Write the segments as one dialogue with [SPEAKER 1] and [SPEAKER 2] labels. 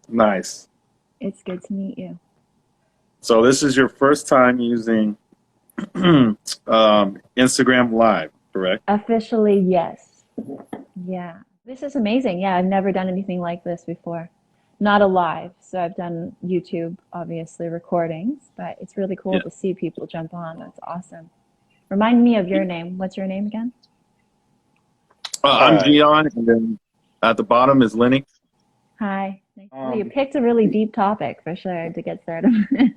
[SPEAKER 1] Nice.
[SPEAKER 2] It's good to meet you.
[SPEAKER 1] So this is your first time using Instagram Live, correct?
[SPEAKER 2] Officially, yes. Yeah. This is amazing. Yeah, I've never done anything like this before. Not alive. So I've done YouTube, obviously, recordings, but it's really cool
[SPEAKER 1] Yeah.
[SPEAKER 2] to see people jump on. That's awesome. Remind me of your name. What's your name again?
[SPEAKER 1] I'm
[SPEAKER 3] Hi.
[SPEAKER 1] Gian, and then at the bottom is Lenny.
[SPEAKER 2] Hi. Well, you
[SPEAKER 3] Um,
[SPEAKER 2] picked a really deep topic for sure to get started.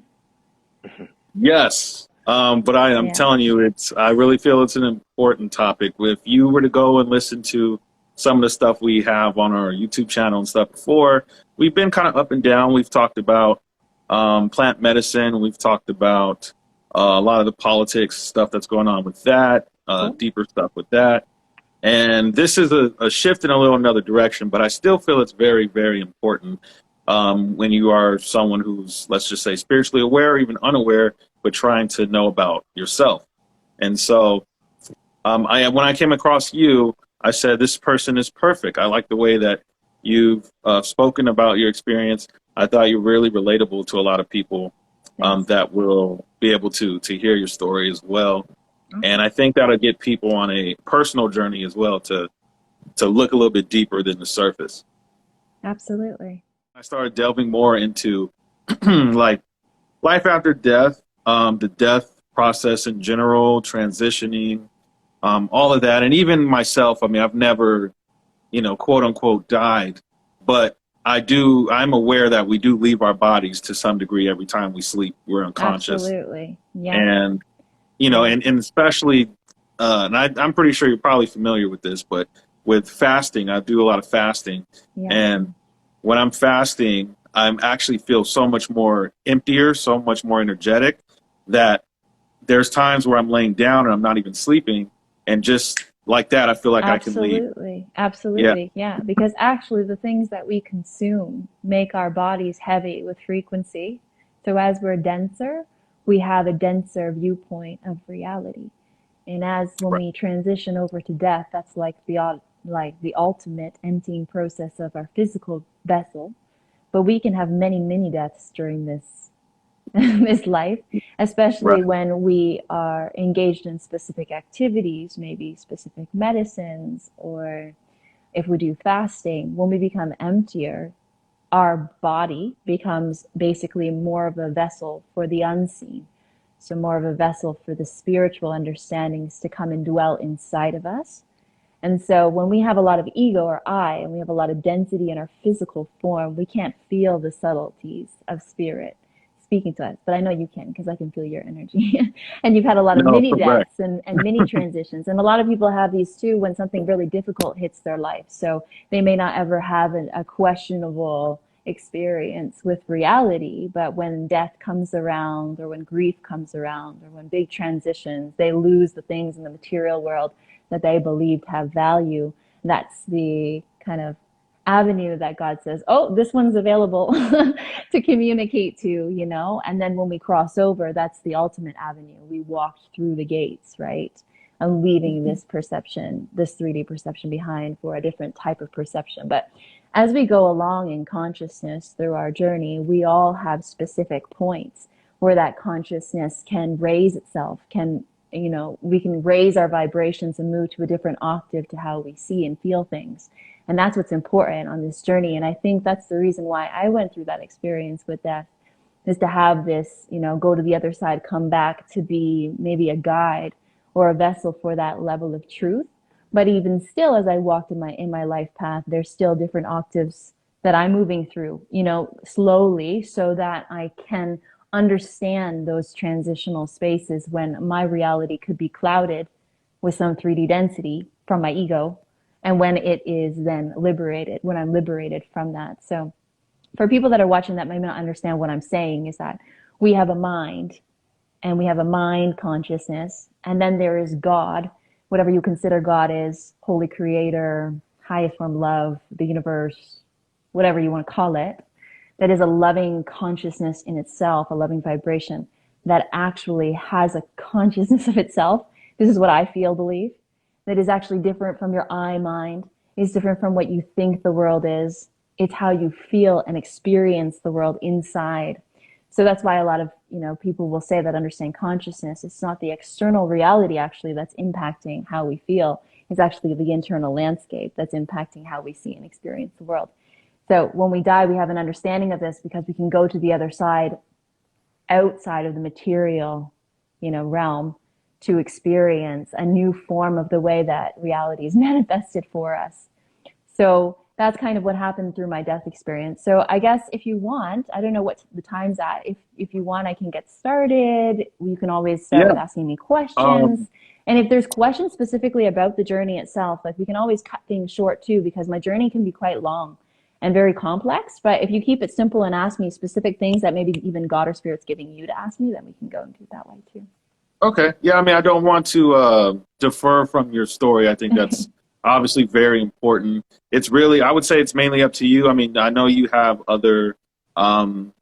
[SPEAKER 1] Yes. But I'm
[SPEAKER 2] Yeah.
[SPEAKER 1] telling you, I really feel it's an important topic. If you were to go and listen to some of the stuff we have on our YouTube channel and stuff before, we've been kind of up and down. We've talked about plant medicine. We've talked about a lot of the politics stuff that's going on with that,
[SPEAKER 2] Cool.
[SPEAKER 1] deeper stuff with that. And this is a shift in a little another direction, but I still feel it's very, very important when you are someone who's, let's just say, spiritually aware or even unaware, but trying to know about yourself. And so, when I came across you, I said, this person is perfect. I like the way that you've spoken about your experience. I thought you're really relatable to a lot of people
[SPEAKER 2] Thanks.
[SPEAKER 1] that will be able to hear your story as well. And
[SPEAKER 2] Awesome.
[SPEAKER 1] I think that'll get people on a personal journey as well to look a little bit deeper than the surface.
[SPEAKER 2] Absolutely.
[SPEAKER 1] I started delving more into like life after death, the death process in general, transitioning, all of that. And even myself, I mean, I've never, quote unquote, died, but I'm aware that we do leave our bodies to some degree every time we sleep. We're unconscious.
[SPEAKER 2] Absolutely. Yeah.
[SPEAKER 1] And,
[SPEAKER 2] Yeah.
[SPEAKER 1] and especially, I'm pretty sure you're probably familiar with this, but with fasting, I do a lot of fasting.
[SPEAKER 2] Yeah.
[SPEAKER 1] And when I'm fasting, I'm actually feel so much more emptier, so much more energetic that there's times where I'm laying down and I'm not even sleeping. And just like that, I feel like I can leave.
[SPEAKER 2] Absolutely.
[SPEAKER 1] Yeah,
[SPEAKER 2] Absolutely. Yeah. Because actually, the things that we consume make our bodies heavy with frequency. So as we're denser, we have a denser viewpoint of reality. And as when
[SPEAKER 1] right.
[SPEAKER 2] we transition over to death, that's like the ultimate emptying process of our physical vessel. But we can have many, many deaths during this this life, especially
[SPEAKER 1] Right.
[SPEAKER 2] when we are engaged in specific activities, maybe specific medicines, or if we do fasting, when we become emptier, our body becomes basically more of a vessel for the unseen. So, more of a vessel for the spiritual understandings to come and dwell inside of us. And so, when we have a lot of ego or I, and we have a lot of density in our physical form, we can't feel the subtleties of spirit speaking to us. But I know you can because I can feel your energy. And you've had a lot of
[SPEAKER 1] No,
[SPEAKER 2] mini
[SPEAKER 1] correct.
[SPEAKER 2] deaths and mini transitions. And a lot of people have these too when something really difficult hits their life. So they may not ever have a questionable experience with reality, but when death comes around, or when grief comes around, or when big transitions, they lose the things in the material world that they believed have value. That's the kind of avenue that God says, oh, this one's available to communicate to. And then when we cross over, that's the ultimate avenue. We walked through the gates, right? And leaving this perception, this 3D perception behind for a different type of perception. But as we go along in consciousness through our journey, we all have specific points where that consciousness can raise itself, we can raise our vibrations and move to a different octave to how we see and feel things. And that's what's important on this journey. And I think that's the reason why I went through that experience with death, is to have this, go to the other side, come back to be maybe a guide or a vessel for that level of truth. But even still, as I walked in my life path, there's still different octaves that I'm moving through, slowly, so that I can understand those transitional spaces when my reality could be clouded with some 3D density from my ego, and when it is then liberated, when I'm liberated from that. So for people that are watching that may not understand what I'm saying, is that we have a mind, and we have a mind consciousness, and then there is God, whatever you consider God is, holy creator, highest form love, the universe, whatever you want to call it, that is a loving consciousness in itself, a loving vibration that actually has a consciousness of itself. This is what I feel, believe, that is actually different from your I mind, is different from what you think the world is. it's how you feel and experience the world inside. So that's why a lot of, people will say that understand consciousness, it's not the external reality actually that's impacting how we feel. It's actually the internal landscape that's impacting how we see and experience the world. So when we die, we have an understanding of this because we can go to the other side, outside of the material, realm, to experience a new form of the way that reality is manifested for us. So that's kind of what happened through my death experience. So I guess if you want, I don't know what the time's at. If you want, I can get started. You can always start
[SPEAKER 1] Yeah.
[SPEAKER 2] with asking me questions. And if there's questions specifically about the journey itself, like we can always cut things short too, because my journey can be quite long and very complex. But if you keep it simple and ask me specific things that maybe even God or Spirit's giving you to ask me, then we can go and do it that way too.
[SPEAKER 1] Okay. Yeah, I mean, I don't want to defer from your story. I think that's obviously very important. It's really, I would say it's mainly up to you. I mean, I know you have other, I mean,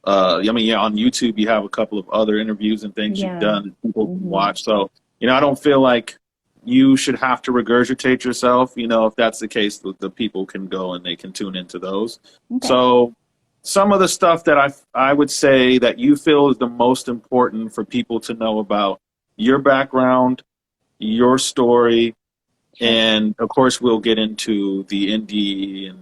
[SPEAKER 1] yeah, on YouTube, you have a couple of other interviews and things you've
[SPEAKER 2] Yeah.
[SPEAKER 1] done that people can
[SPEAKER 2] Mm-hmm.
[SPEAKER 1] watch. So, I don't feel like you should have to regurgitate yourself. If that's the case, the people can go and they can tune into those.
[SPEAKER 2] Okay.
[SPEAKER 1] So, some of the stuff that I would say that you feel is the most important for people to know about your background, your story,
[SPEAKER 2] Sure.
[SPEAKER 1] and of course we'll get into the NDE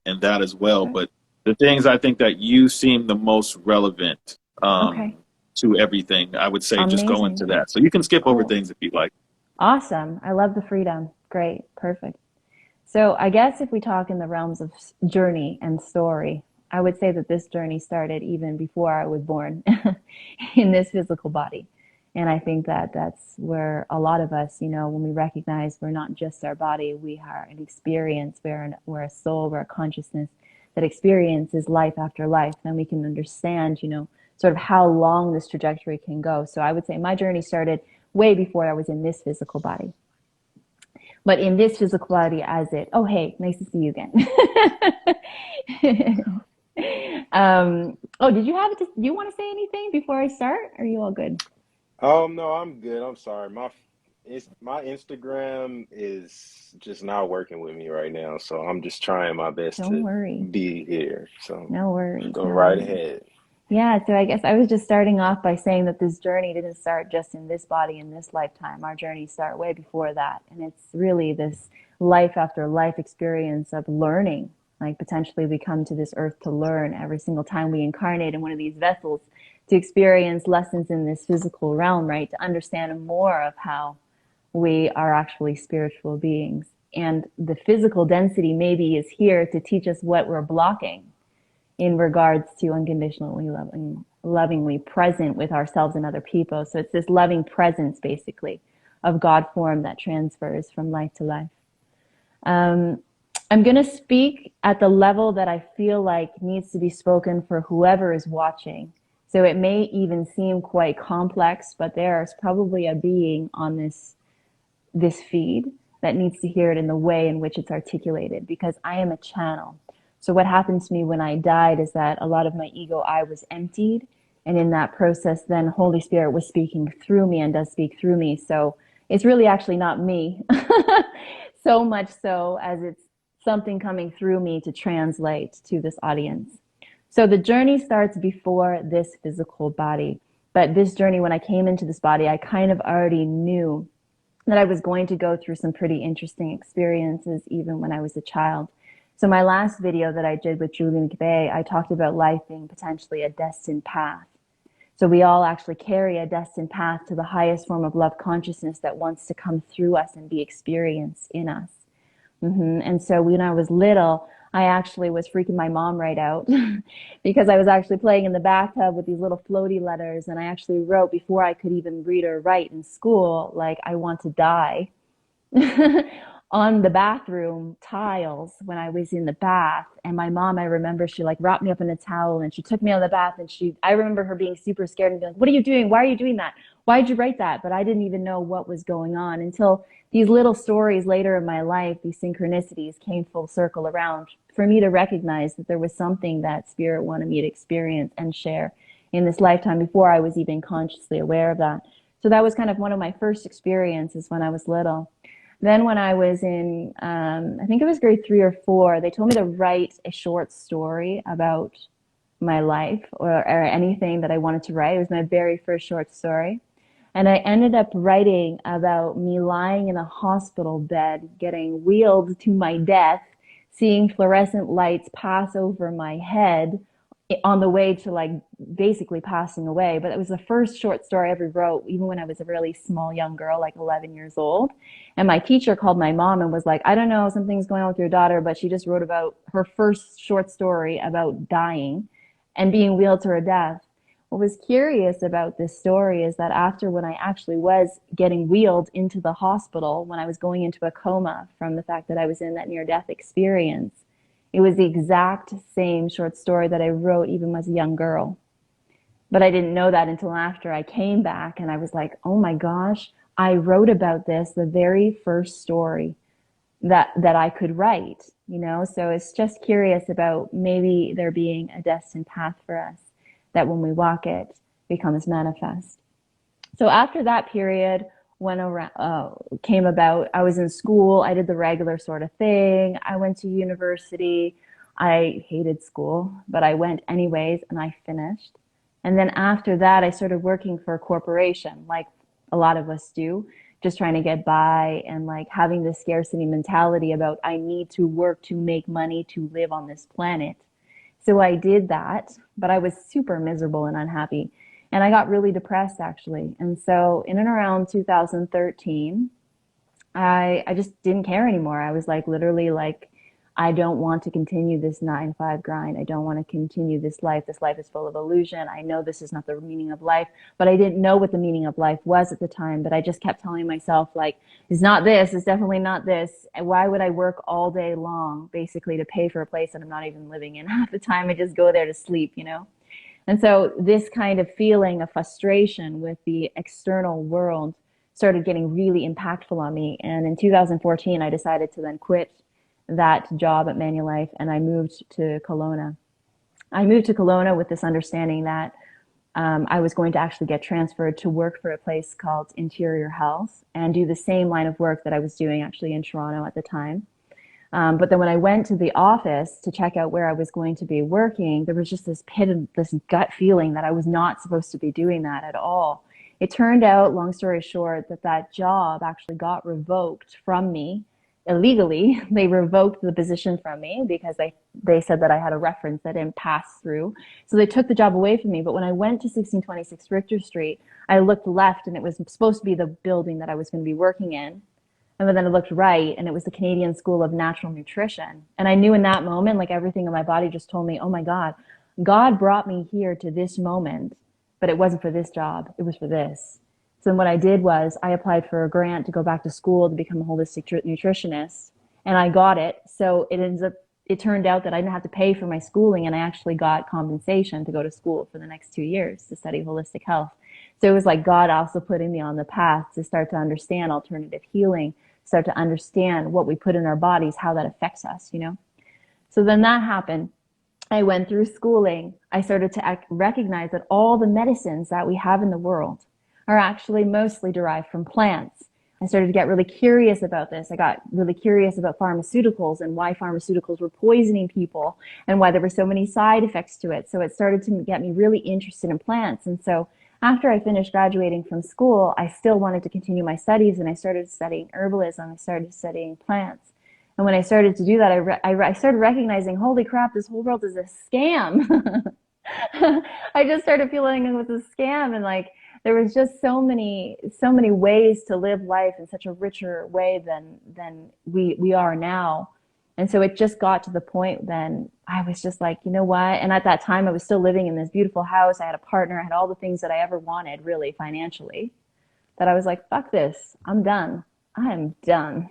[SPEAKER 1] and that as well.
[SPEAKER 2] Sure.
[SPEAKER 1] But the things I think that you seem the most relevant
[SPEAKER 2] Okay.
[SPEAKER 1] to everything, I would say just go into
[SPEAKER 2] Amazing.
[SPEAKER 1] that. So you can skip over
[SPEAKER 2] Cool.
[SPEAKER 1] things if you like.
[SPEAKER 2] Awesome. I love the freedom. Great. Perfect. So I guess if we talk in the realms of journey and story, I would say that this journey started even before I was born in this physical body. And I think that that's where a lot of us, when we recognize we're not just our body, we are an experience, we're a soul, we're a consciousness that experiences life after life. Then we can understand, sort of how long this trajectory can go. So I would say my journey started way before I was in this physical body. But in this physical body oh, hey, nice to see you again. Did you want to say anything before I start? Are you all good?
[SPEAKER 3] No, I'm good. I'm sorry. My Instagram is just not working with me right now, so I'm just trying my best
[SPEAKER 2] Don't
[SPEAKER 3] to
[SPEAKER 2] worry.
[SPEAKER 3] be here. So
[SPEAKER 2] No worries.
[SPEAKER 3] go
[SPEAKER 2] No
[SPEAKER 3] right
[SPEAKER 2] worries.
[SPEAKER 3] ahead.
[SPEAKER 2] Yeah, so I guess I was just starting off by saying that this journey didn't start just in this body in this lifetime. Our journeys start way before that. And it's really this life after life experience of learning. Like potentially we come to this earth to learn every single time we incarnate in one of these vessels to experience lessons in this physical realm, right? To understand more of how we are actually spiritual beings. And the physical density maybe is here to teach us what we're blocking in regards to unconditionally lovingly present with ourselves and other people. So it's this loving presence, basically, of God form that transfers from life to life. I'm going to speak at the level that I feel like needs to be spoken for whoever is watching. So it may even seem quite complex, but there's probably a being on this feed that needs to hear it in the way in which it's articulated, because I am a channel. So what happened to me when I died is that a lot of my ego I was emptied. And in that process, then Holy Spirit was speaking through me and does speak through me. So it's really actually not me, so much so as it's something coming through me to translate to this audience. So the journey starts before this physical body. But this journey, when I came into this body, I kind of already knew that I was going to go through some pretty interesting experiences even when I was a child. So my last video that I did with Julie McVeigh, I talked about life being potentially a destined path. So we all actually carry a destined path to the highest form of love consciousness that wants to come through us and be experienced in us. And so when I was little, I actually was freaking my mom right out because I was actually playing in the bathtub with these little floaty letters. And I actually wrote, before I could even read or write in school, like, I want to die. On the bathroom tiles when I was in the bath. And my mom, I remember, she like wrapped me up in a towel and she took me out of the bath, and I remember her being super scared and being like, what are you doing? Why are you doing that? Why did you write that? But I didn't even know what was going on until these little stories later in my life, these synchronicities came full circle around for me to recognize that there was something that Spirit wanted me to experience and share in this lifetime before I was even consciously aware of that. So that was kind of one of my first experiences when I was little. Then when I was in, I think it was grade 3 or 4, they told me to write a short story about my life or anything that I wanted to write. It was my very first short story. And I ended up writing about me lying in a hospital bed, getting wheeled to my death, seeing fluorescent lights pass over my head on the way to like basically passing away. But it was the first short story I ever wrote, even when I was a really small young girl, like 11 years old. And my teacher called my mom and was like, I don't know, something's going on with your daughter, but she just wrote about her first short story about dying and being wheeled to her death. What was curious about this story is that after when I actually was getting wheeled into the hospital, when I was going into a coma from the fact that I was in that near-death experience, it was the exact same short story that I wrote even as a young girl. But I didn't know that until after I came back and I was like, oh my gosh, I wrote about this, the very first story that I could write, you know? So it's just curious about maybe there being a destined path for us that when we walk it becomes manifest. So after that period when around, came about, I was in school. I did the regular sort of thing. I went to university. I hated school, but I went anyways and I finished. And then after that, I started working for a corporation, like a lot of us do, just trying to get by and like having this scarcity mentality about I need to work to make money to live on this planet. So I did that, but I was super miserable and unhappy. And I got really depressed actually. And so in and around 2013, I just didn't care anymore. I was like literally like, I don't want to continue this 9 to 5 grind. I don't want to continue this life. This life is full of illusion. I know this is not the meaning of life, but I didn't know what the meaning of life was at the time. But I just kept telling myself like, it's not this. It's definitely not this. Why would I work all day long basically to pay for a place that I'm not even living in half the time? I just go there to sleep, you know? And so this kind of feeling of frustration with the external world started getting really impactful on me. And in 2014, I decided to then quit that job at Manulife and I moved to Kelowna. I moved to Kelowna with this understanding that I was going to actually get transferred to work for a place called Interior Health and do the same line of work that I was doing actually in Toronto at the time. But then when I went to the office to check out where I was going to be working, there was just this pit of this gut feeling that I was not supposed to be doing that at all. It turned out, long story short, that that job actually got revoked from me illegally. They revoked the position from me because they said that I had a reference that didn't pass through. So they took the job away from me. But when I went to 1626 Richter Street, I looked left and it was supposed to be the building that I was going to be working in. And then I looked right and it was the Canadian School of Natural Nutrition. And I knew in that moment, like everything in my body just told me, oh my God, God brought me here to this moment, but it wasn't for this job. It was for this. So what I did was I applied for a grant to go back to school to become a holistic nutritionist and I got it. So it turned out that I didn't have to pay for my schooling and I actually got compensation to go to school for the next 2 years to study holistic health. So it was like God also putting me on the path to start to understand alternative healing, start to understand what we put in our bodies, how that affects us, you know? So then that happened. I went through schooling. I started to recognize that all the medicines that we have in the world are actually mostly derived from plants. I started to get really curious about this. I got really curious about pharmaceuticals and why pharmaceuticals were poisoning people and why there were so many side effects to it. So it started to get me really interested in plants. And so after I finished graduating from school, I still wanted to continue my studies and I started studying herbalism. I started studying plants. And when I started to do that, I started recognizing, holy crap, this whole world is a scam. I just started feeling it was a scam and like there was just so many ways to live life in such a richer way than we are now. And so it just got to the point then I was just like, you know what? And at that time I was still living in this beautiful house. I had a partner, I had all the things that I ever wanted really financially, that I was like, fuck this. I'm done. I am done.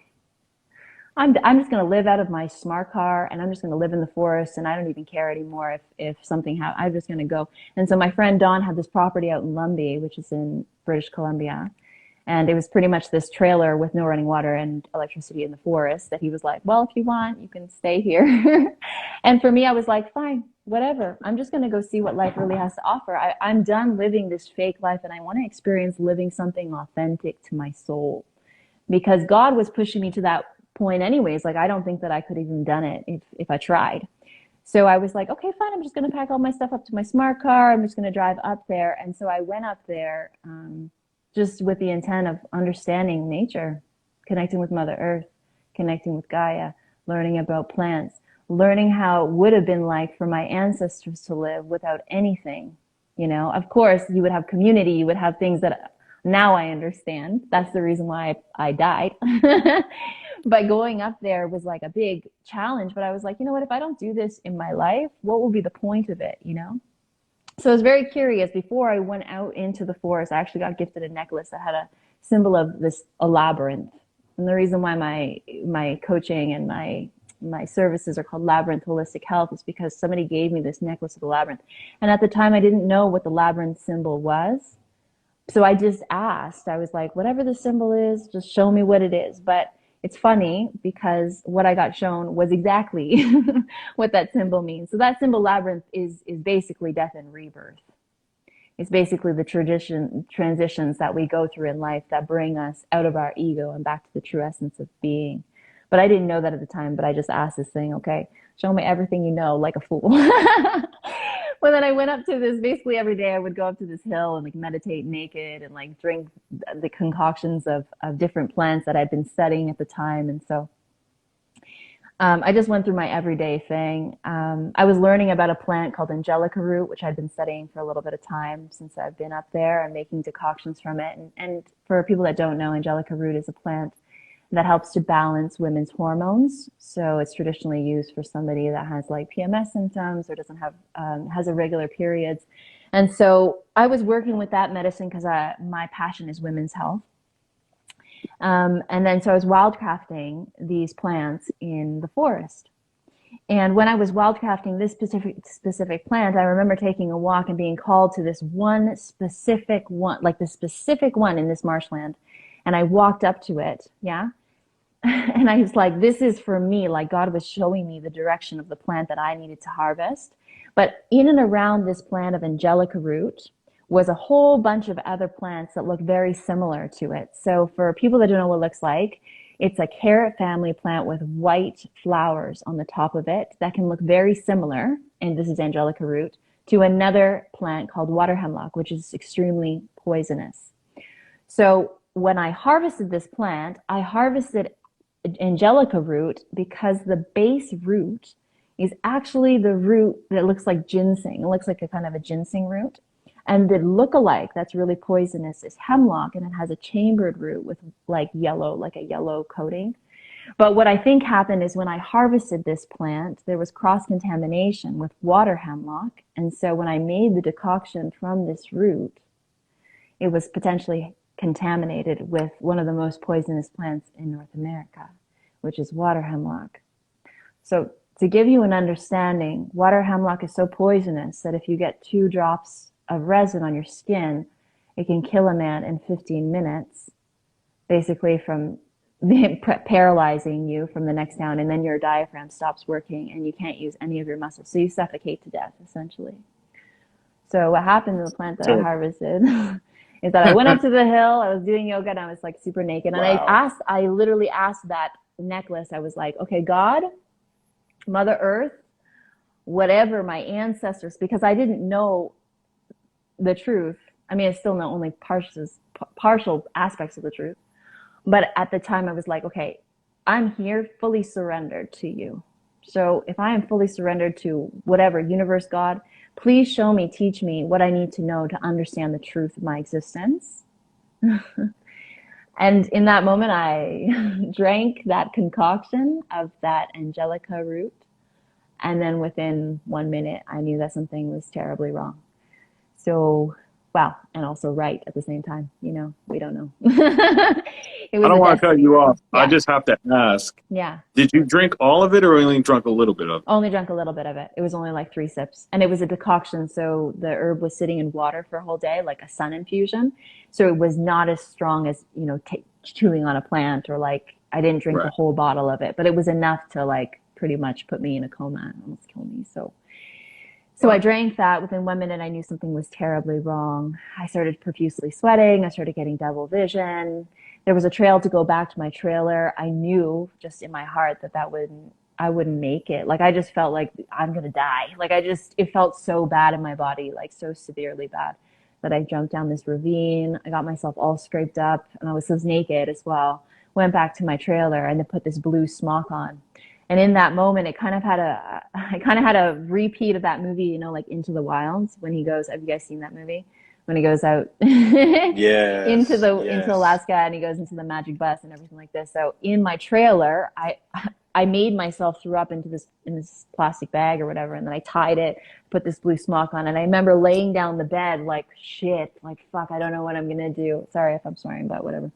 [SPEAKER 2] I'm just going to live out of my smart car and I'm just going to live in the forest and I don't even care anymore if something happens. I'm just going to go. And so my friend Dawn had this property out in Lumbee, which is in British Columbia. And it was pretty much this trailer with no running water and electricity in the forest that he was like, well, if you want, you can stay here. And for me, I was like, fine, whatever. I'm just going to go see what life really has to offer. I'm done living this fake life and I want to experience living something authentic to my soul. because God was pushing me to that point anyways. Like, I don't think that I could have even done it if I tried. So I was like, okay, fine. I'm just going to pack all my stuff up to my smart car. I'm just going to drive up there. And so I went up there just with the intent of understanding nature, connecting with Mother Earth, connecting with Gaia, learning about plants, learning how it would have been like for my ancestors to live without anything. Of course, you would have community, you would have things that now I understand. That's the reason why I died. But going up there was like a big challenge. But I was like, you know what? If I don't do this in my life, what will be the point of it? So I was very curious. Before I went out into the forest, I actually got gifted a necklace that had a symbol of a labyrinth. And the reason why my coaching and my services are called Labyrinth Holistic Health is because somebody gave me this necklace of the labyrinth. And at the time, I didn't know what the labyrinth symbol was. So I just asked. I was like, whatever the symbol is, just show me what it is. But it's funny because what I got shown was exactly what that symbol means. So that symbol labyrinth is basically death and rebirth. It's basically the transitions that we go through in life that bring us out of our ego and back to the true essence of being. But I didn't know that at the time, but I just asked this thing, okay, show me everything you know, like a fool. Well, then I went up to this, basically every day I would go up to this hill and like meditate naked and like drink the concoctions of different plants that I'd been studying at the time. And so I just went through my everyday thing. I was learning about a plant called Angelica root, which I'd been studying for a little bit of time since I've been up there and making decoctions from it. And for people that don't know, Angelica root is a plant that helps to balance women's hormones. So it's traditionally used for somebody that has like PMS symptoms or doesn't have has irregular periods. And so I was working with that medicine because my passion is women's health. And then so I was wildcrafting these plants in the forest. And when I was wildcrafting this specific plant, I remember taking a walk and being called to this one specific one, like the specific one in this marshland. And I walked up to it, yeah. And I was like, this is for me. Like God was showing me the direction of the plant that I needed to harvest. But in and around this plant of Angelica root was a whole bunch of other plants that look very similar to it. So for people that don't know what it looks like, it's a carrot family plant with white flowers on the top of it that can look very similar, and this is Angelica root, to another plant called water hemlock, which is extremely poisonous. So when I harvested this plant, I harvested Angelica root because the base root is actually the root that looks like ginseng. It looks like a kind of a ginseng root. And the look-alike that's really poisonous is hemlock, and it has a chambered root with like a yellow coating. But what I think happened is when I harvested this plant, there was cross-contamination with water hemlock. And so when I made the decoction from this root, it was potentially contaminated with one of the most poisonous plants in North America, which is water hemlock. So to give you an understanding, water hemlock is so poisonous that if you get 2 drops of resin on your skin, it can kill a man in 15 minutes, basically from paralyzing you from the next down, and then your diaphragm stops working and you can't use any of your muscles. So you suffocate to death, essentially. So what happened to the plant that I harvested is that I went up to the hill, I was doing yoga, and I was like super naked. And
[SPEAKER 3] Wow.
[SPEAKER 2] I literally asked that necklace, I was like, okay, God, Mother Earth, whatever, my ancestors, because I didn't know the truth. I mean, I still know only partial aspects of the truth. But at the time I was like, okay, I'm here fully surrendered to you. So if I am fully surrendered to whatever, universe, God, please show me, teach me what I need to know to understand the truth of my existence. And in that moment, I drank that concoction of that Angelica root. And then within 1 minute, I knew that something was terribly wrong. So, wow. And also right at the same time. We don't know. It
[SPEAKER 1] I
[SPEAKER 2] was
[SPEAKER 1] don't
[SPEAKER 2] a
[SPEAKER 1] want to cut
[SPEAKER 2] destiny.
[SPEAKER 1] you off. I
[SPEAKER 2] Yeah.
[SPEAKER 1] just have to ask,
[SPEAKER 2] Yeah.
[SPEAKER 1] did you drink all of it or only drunk a little bit of it?
[SPEAKER 2] Only drank a little bit of it. It was only like 3 sips. And it was a decoction. So the herb was sitting in water for a whole day, like a sun infusion. So it was not as strong as, chewing on a plant, or like I didn't drink the
[SPEAKER 1] Right.
[SPEAKER 2] whole bottle of it, but it was enough to like pretty much put me in a coma and almost kill me. So So I drank that. Within 1 minute, I knew something was terribly wrong. I started profusely sweating. I started getting double vision. There was a trail to go back to my trailer. I knew just in my heart that I wouldn't make it. Like I just felt like I'm gonna die. Like it felt so bad in my body, like so severely bad that I jumped down this ravine. I got myself all scraped up, and I was naked as well. Went back to my trailer and then put this blue smock on. And in that moment, I kind of had a repeat of that movie, like Into the Wilds when he goes, have you guys seen that movie? When he goes out
[SPEAKER 3] Yes,
[SPEAKER 2] into
[SPEAKER 3] yes.
[SPEAKER 2] Alaska and he goes into the magic bus and everything like this. So in my trailer, I made myself throw up in this plastic bag or whatever, and then I tied it, put this blue smock on, and I remember laying down the bed like shit, like fuck, I don't know what I'm gonna do. Sorry if I'm swearing, but whatever.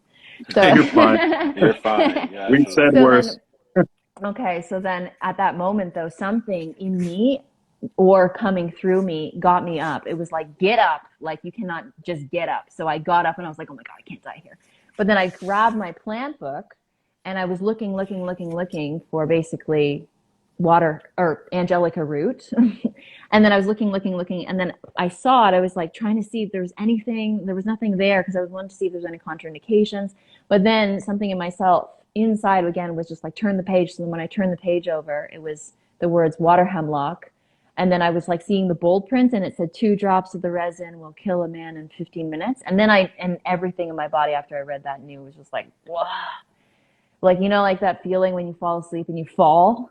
[SPEAKER 2] So
[SPEAKER 1] You're fine.
[SPEAKER 3] You're fine. You're
[SPEAKER 1] We've said
[SPEAKER 3] absolutely
[SPEAKER 2] so
[SPEAKER 3] fine.
[SPEAKER 1] worse.
[SPEAKER 2] then okay, so then at that moment though, something in me or coming through me got me up. It was like, get up. Like you cannot just get up. So I got up and I was like, oh my God, I can't die here. But then I grabbed my plant book and I was looking for basically water or angelica root. And then I was looking. And then I saw it. I was like trying to see if there was anything. There was nothing there because I was wanting to see if there's any contraindications. But then something in myself inside again was just like, turn the page. So then when I turned the page over, it was the words water hemlock. And then I was like seeing the bold print and it said 2 drops of the resin will kill a man in 15 minutes. And then and everything in my body after I read that knew was just like, wow. Like, like that feeling when you fall asleep and you fall,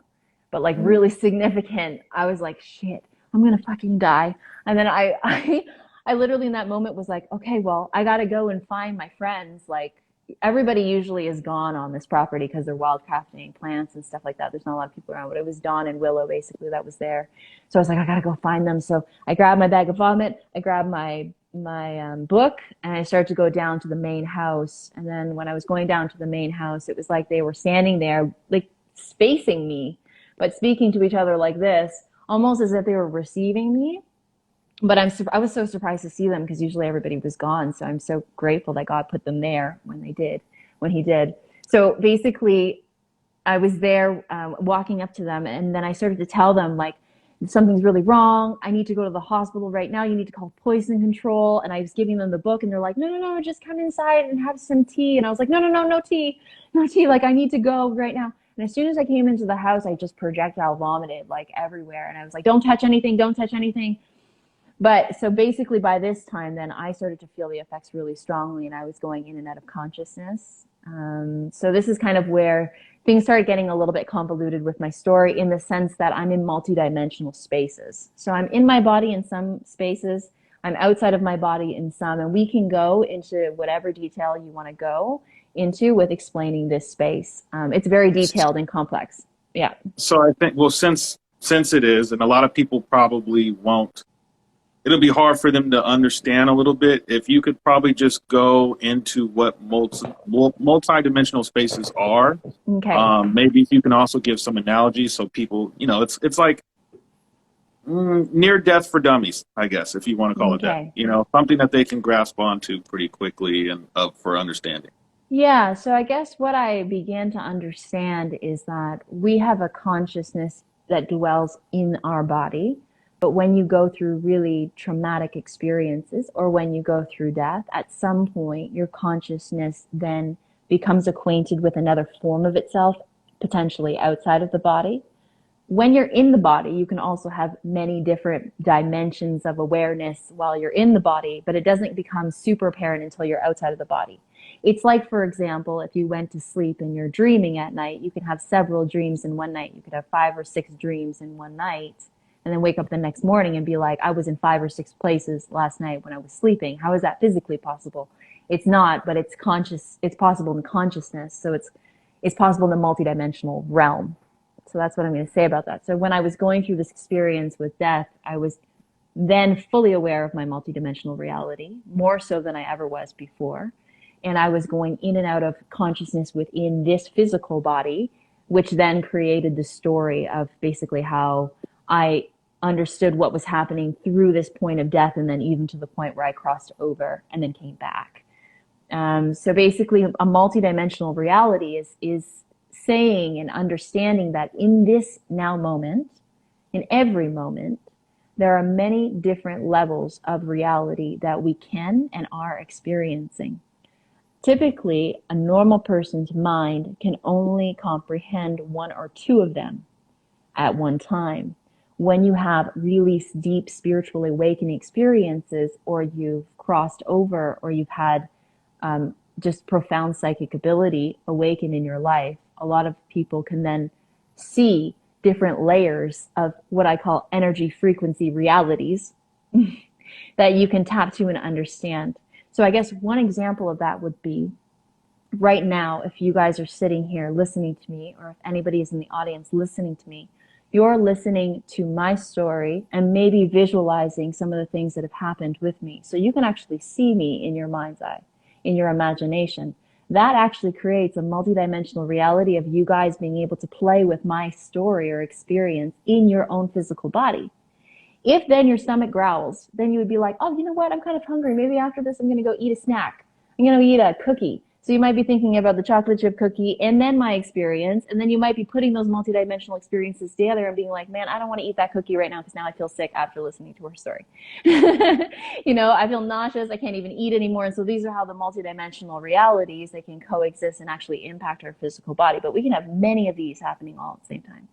[SPEAKER 2] but like really significant. I was like, shit, I'm going to fucking die. And then I literally in that moment was like, okay, well, I got to go and find my friends. Like everybody usually is gone on this property because they're wildcrafting plants and stuff like that. There's not a lot of people around, but it was Dawn and Willow basically that was there. So I was like, I got to go find them. So I grabbed my bag of vomit. I grabbed my book and I started to go down to the main house. And then when I was going down to the main house, it was like they were standing there, like spacing me, but speaking to each other like this, almost as if they were receiving me. But I was so surprised to see them because usually everybody was gone. So I'm so grateful that God put them there when he did. So basically, I was there walking up to them, and then I started to tell them like something's really wrong. I need to go to the hospital right now. You need to call poison control. And I was giving them the book, and they're like, no, just come inside and have some tea. And I was like, no tea, no tea. Like I need to go right now. And as soon as I came into the house, I just projectile vomited like everywhere. And I was like, don't touch anything, don't touch anything. But so basically by this time, then I started to feel the effects really strongly and I was going in and out of consciousness. So this is kind of where things started getting a little bit convoluted with my story in the sense that I'm in multidimensional spaces. So I'm in my body in some spaces, I'm outside of my body in some, and we can go into whatever detail you want to go into with explaining this space. It's very detailed and complex. Yeah.
[SPEAKER 1] So I think, well, since it is, and a lot of people probably won't, it'll be hard for them to understand a little bit. If you could probably just go into what multi-dimensional spaces are.
[SPEAKER 2] Okay.
[SPEAKER 1] Maybe if you can also give some analogies so people, it's like near death for dummies, I guess, if you want to call it that.
[SPEAKER 2] Okay.
[SPEAKER 1] Something that they can grasp onto pretty quickly and for understanding.
[SPEAKER 2] Yeah, so I guess what I began to understand is that we have a consciousness that dwells in our body. But when you go through really traumatic experiences or when you go through death, at some point your consciousness then becomes acquainted with another form of itself, potentially outside of the body. When you're in the body, you can also have many different dimensions of awareness while you're in the body, but it doesn't become super apparent until you're outside of the body. It's like, for example, if you went to sleep and you're dreaming at night, you can have several dreams in one night. You could have 5 or 6 dreams in one night and then wake up the next morning and be like, I was in 5 or 6 places last night when I was sleeping. How is that physically possible? It's not, but it's possible in consciousness. So it's possible in the multidimensional realm. So that's what I'm going to say about that. So when I was going through this experience with death, I was then fully aware of my multidimensional reality, more so than I ever was before. And I was going in and out of consciousness within this physical body, which then created the story of basically how I understood what was happening through this point of death and then even to the point where I crossed over and then came back. So basically a multidimensional reality is saying and understanding that in this now moment, in every moment, there are many different levels of reality that we can and are experiencing. Typically, a normal person's mind can only comprehend one or two of them at one time. When you have really deep spiritual awakening experiences, or you've crossed over, or you've had just profound psychic ability awaken in your life, a lot of people can then see different layers of what I call energy frequency realities that you can tap to and understand. So I guess one example of that would be right now, if you guys are sitting here listening to me, or if anybody is in the audience listening to me, you're listening to my story and maybe visualizing some of the things that have happened with me. So you can actually see me in your mind's eye, in your imagination. That actually creates a multidimensional reality of you guys being able to play with my story or experience in your own physical body. If then your stomach growls, then you would be like, oh, you know what? I'm kind of hungry. Maybe after this, I'm going to go eat a snack. I'm going to eat a cookie. So you might be thinking about the chocolate chip cookie and then my experience. And then you might be putting those multidimensional experiences together and being like, man, I don't want to eat that cookie right now because now I feel sick after listening to her story. You know, I feel nauseous. I can't even eat anymore. And so these are how the multidimensional realities, they can coexist and actually impact our physical body. But we can have many of these happening all at the same time.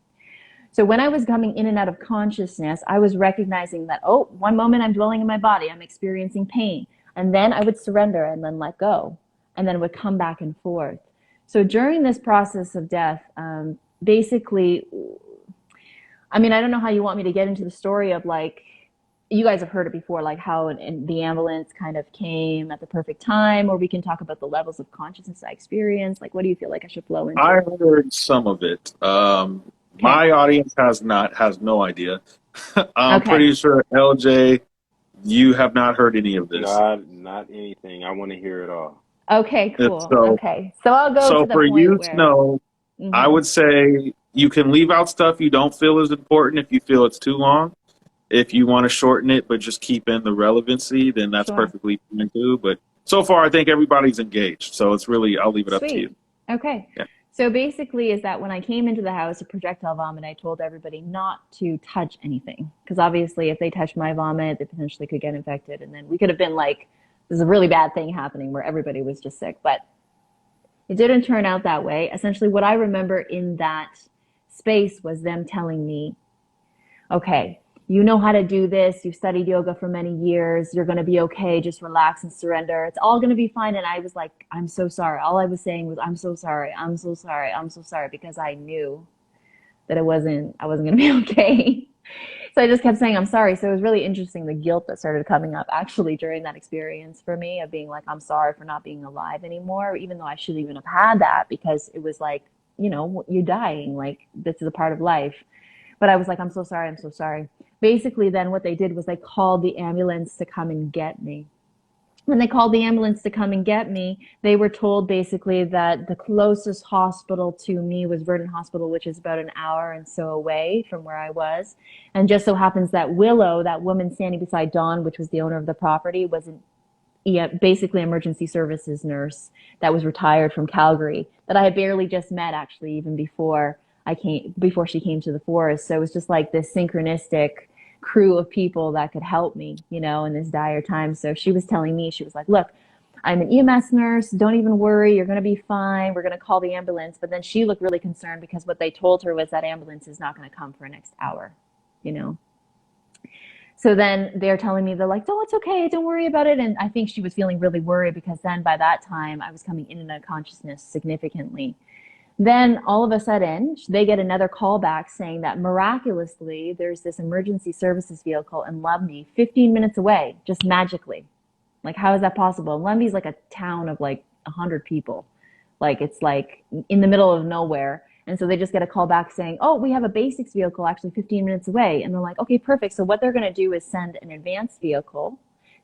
[SPEAKER 2] So when I was coming in and out of consciousness, I was recognizing that, oh, one moment I'm dwelling in my body, I'm experiencing pain. And then I would surrender and then let go. And then would come back and forth. So during this process of death, basically, I mean, I don't know how you want me to get into the story of like, you guys have heard it before, like how the ambulance kind of came at the perfect time, or we can talk about the levels of consciousness I experienced. Like, what do you feel like I should flow into?
[SPEAKER 1] I heard some of it.
[SPEAKER 2] Okay.
[SPEAKER 1] My audience has no idea. I'm
[SPEAKER 2] Okay.
[SPEAKER 1] pretty sure LJ, you have not heard any of this.
[SPEAKER 3] Not anything. I want to hear it all.
[SPEAKER 2] Okay, cool.
[SPEAKER 1] So,
[SPEAKER 2] Okay. So I'll go
[SPEAKER 1] so
[SPEAKER 2] to the
[SPEAKER 1] for
[SPEAKER 2] point
[SPEAKER 1] you to
[SPEAKER 2] where,
[SPEAKER 1] know, I would say you can leave out stuff you don't feel is important if you feel it's too long. If you want to shorten it, but just keep in the relevancy, then that's
[SPEAKER 2] sure.
[SPEAKER 1] perfectly fine too. But so far, I think everybody's engaged. So it's really, I'll leave it up to you.
[SPEAKER 2] Sweet. Okay.
[SPEAKER 1] Yeah.
[SPEAKER 2] So basically is that when I came into the house, a projectile vomit, I told everybody not to touch anything. Because obviously if they touched my vomit, they potentially could get infected. And then we could have been like, there's a really bad thing happening where everybody was just sick. But it didn't turn out that way. Essentially what I remember in that space was them telling me, okay, you know how to do this. You've studied yoga for many years. You're going to be okay. Just relax and surrender. It's all going to be fine. And I was like, I'm so sorry. All I was saying was, I'm so sorry. I'm so sorry. I'm so sorry, because I knew that I wasn't going to be okay. So I just kept saying, I'm sorry. So it was really interesting, the guilt that started coming up actually during that experience for me of being like, I'm sorry for not being alive anymore, even though I shouldn't even have had that, because it was like, you know, you're dying. Like, this is a part of life. But I was like, I'm so sorry. I'm so sorry. Basically, then what they did was they called the ambulance to come and get me. When they called the ambulance to come and get me, they were told basically that the closest hospital to me was Verdun Hospital, which is about an hour and so away from where I was. And just so happens that Willow, that woman standing beside Dawn, which was the owner of the property, was basically emergency services nurse that was retired from Calgary, that I had barely just met actually, even before she came to the forest. So it was just like this synchronistic crew of people that could help me, you know, in this dire time. So she was telling me, she was like, look, I'm an EMS nurse. Don't even worry. You're going to be fine. We're going to call the ambulance. But then she looked really concerned because what they told her was that ambulance is not going to come for the next hour, you know. So then they're telling me, they're like, oh, it's okay. Don't worry about it. And I think she was feeling really worried because then by that time I was coming in and out of consciousness significantly. Then all of a sudden, they get another call back saying that miraculously, there's this emergency services vehicle in Lumby, 15 minutes away, just magically. Like, how is that possible? Lumby's like a town of like 100 people. Like, it's like in the middle of nowhere. And so they just get a call back saying, oh, we have a basics vehicle actually 15 minutes away. And they're like, okay, perfect. So what they're going to do is send an advanced vehicle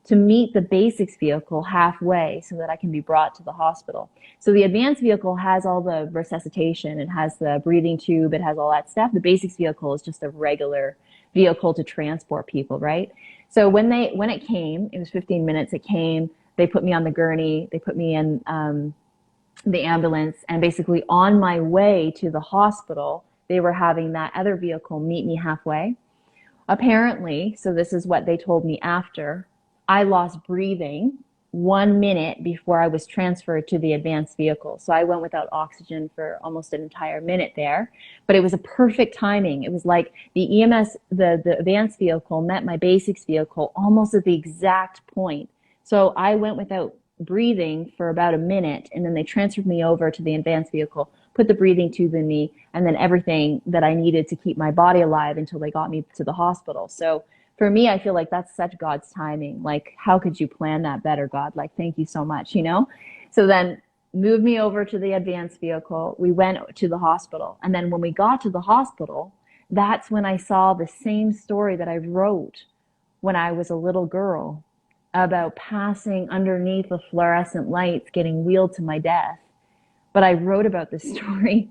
[SPEAKER 2] to meet the basics vehicle halfway so that I can be brought to the hospital. So the advanced vehicle has all the resuscitation, it has the breathing tube, it has all that stuff. The basics vehicle is just a regular vehicle to transport people, right? So when it came, it was 15 minutes, it came, they put me on the gurney, they put me in the ambulance, and basically on my way to the hospital, they were having that other vehicle meet me halfway. Apparently, so this is what they told me after, I lost breathing 1 minute before I was transferred to the advanced vehicle. So I went without oxygen for almost an entire minute there, but it was a perfect timing. It was like the EMS, the advanced vehicle met my basics vehicle almost at the exact point. So I went without breathing for about a minute, and then they transferred me over to the advanced vehicle, put the breathing tube in me, and then everything that I needed to keep my body alive until they got me to the hospital. So for me, I feel like that's such God's timing. Like, how could you plan that better, God? Like, thank you so much, you know? So then moved me over to the advanced vehicle. We went to the hospital. And then when we got to the hospital, that's when I saw the same story that I wrote when I was a little girl about passing underneath the fluorescent lights, getting wheeled to my death. But I wrote about this story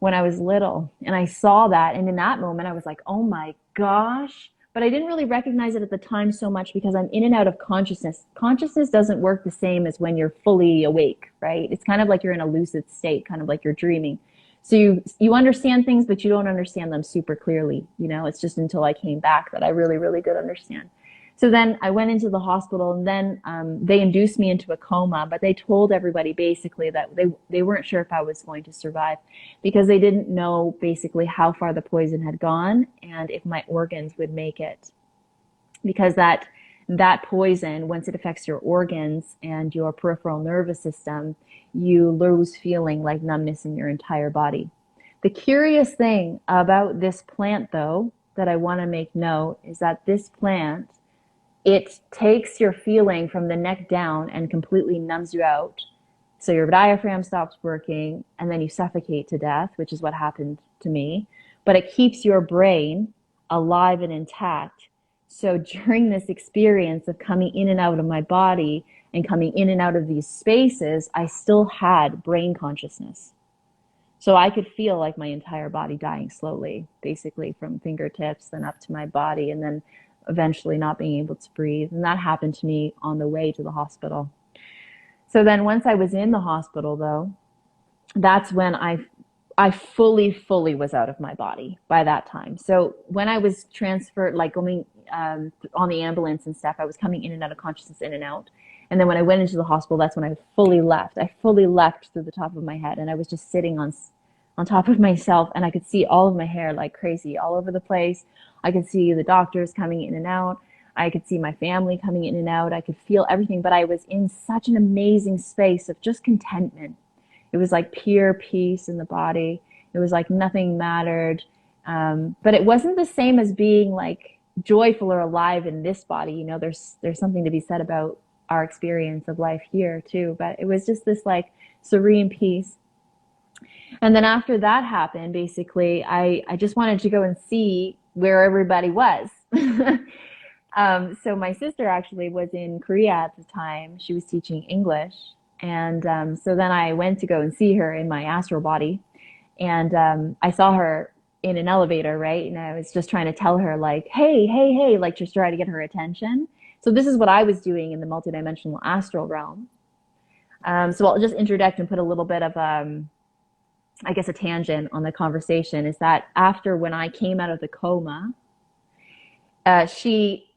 [SPEAKER 2] when I was little, and I saw that. And in that moment, I was like, oh my gosh. But I didn't really recognize it at the time so much because I'm in and out of consciousness. Consciousness doesn't work the same as when you're fully awake, right? It's kind of like you're in a lucid state, kind of like you're dreaming. So you understand things, but you don't understand them super clearly. You know, it's just until I came back that I really, really did understand. So then I went into the hospital, and then they induced me into a coma, but they told everybody basically that they weren't sure if I was going to survive because they didn't know basically how far the poison had gone and if my organs would make it. Because that poison, once it affects your organs and your peripheral nervous system, you lose feeling like numbness in your entire body. The curious thing about this plant, though, that I want to make note is that this plant, it takes your feeling from the neck down and completely numbs you out. So your diaphragm stops working and then you suffocate to death, which is what happened to me. But it keeps your brain alive and intact. So during this experience of coming in and out of my body and coming in and out of these spaces, I still had brain consciousness. So I could feel like my entire body dying slowly, basically from fingertips then up to my body, and then eventually not being able to breathe. And that happened to me on the way to the hospital. So then once I was in the hospital, though, that's when I fully was out of my body by that time. So when I was transferred, like going on the ambulance and stuff, I was coming in and out of consciousness, in and out. And then when I went into the hospital, that's when I fully left. I fully left through the top of my head, and I was just sitting on top of myself, and I could see all of my hair like crazy all over the place. I could see the doctors coming in and out. I could see my family coming in and out. I could feel everything, but I was in such an amazing space of just contentment. It was like pure peace in the body. It was like nothing mattered. But it wasn't the same as being like joyful or alive in this body. You know, there's something to be said about our experience of life here too. But it was just this like serene peace. And then after that happened, basically, I just wanted to go and see where everybody was. So my sister actually was in Korea at the time. She was teaching English. And so then I went to go and see her in my astral body. And I saw her in an elevator, right? And I was just trying to tell her, like, hey, like just try to get her attention. So this is what I was doing in the multidimensional astral realm. So I'll just interject and put a little bit of, I guess, a tangent on the conversation, is that after when I came out of the coma, she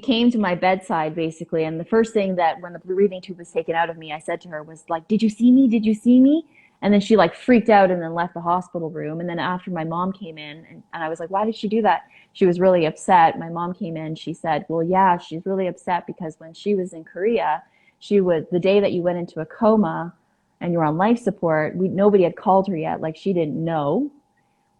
[SPEAKER 2] came to my bedside basically, and the first thing that when the breathing tube was taken out of me, I said to her was like, "Did you see me? Did you see me?" And then she like freaked out and then left the hospital room. And then after my mom came in, and I was like, "Why did she do that?" She was really upset. My mom came in. She said, "Well, yeah, she's really upset because when she was in Korea, the day that you went into a coma and you were on life support, nobody had called her yet. Like she didn't know."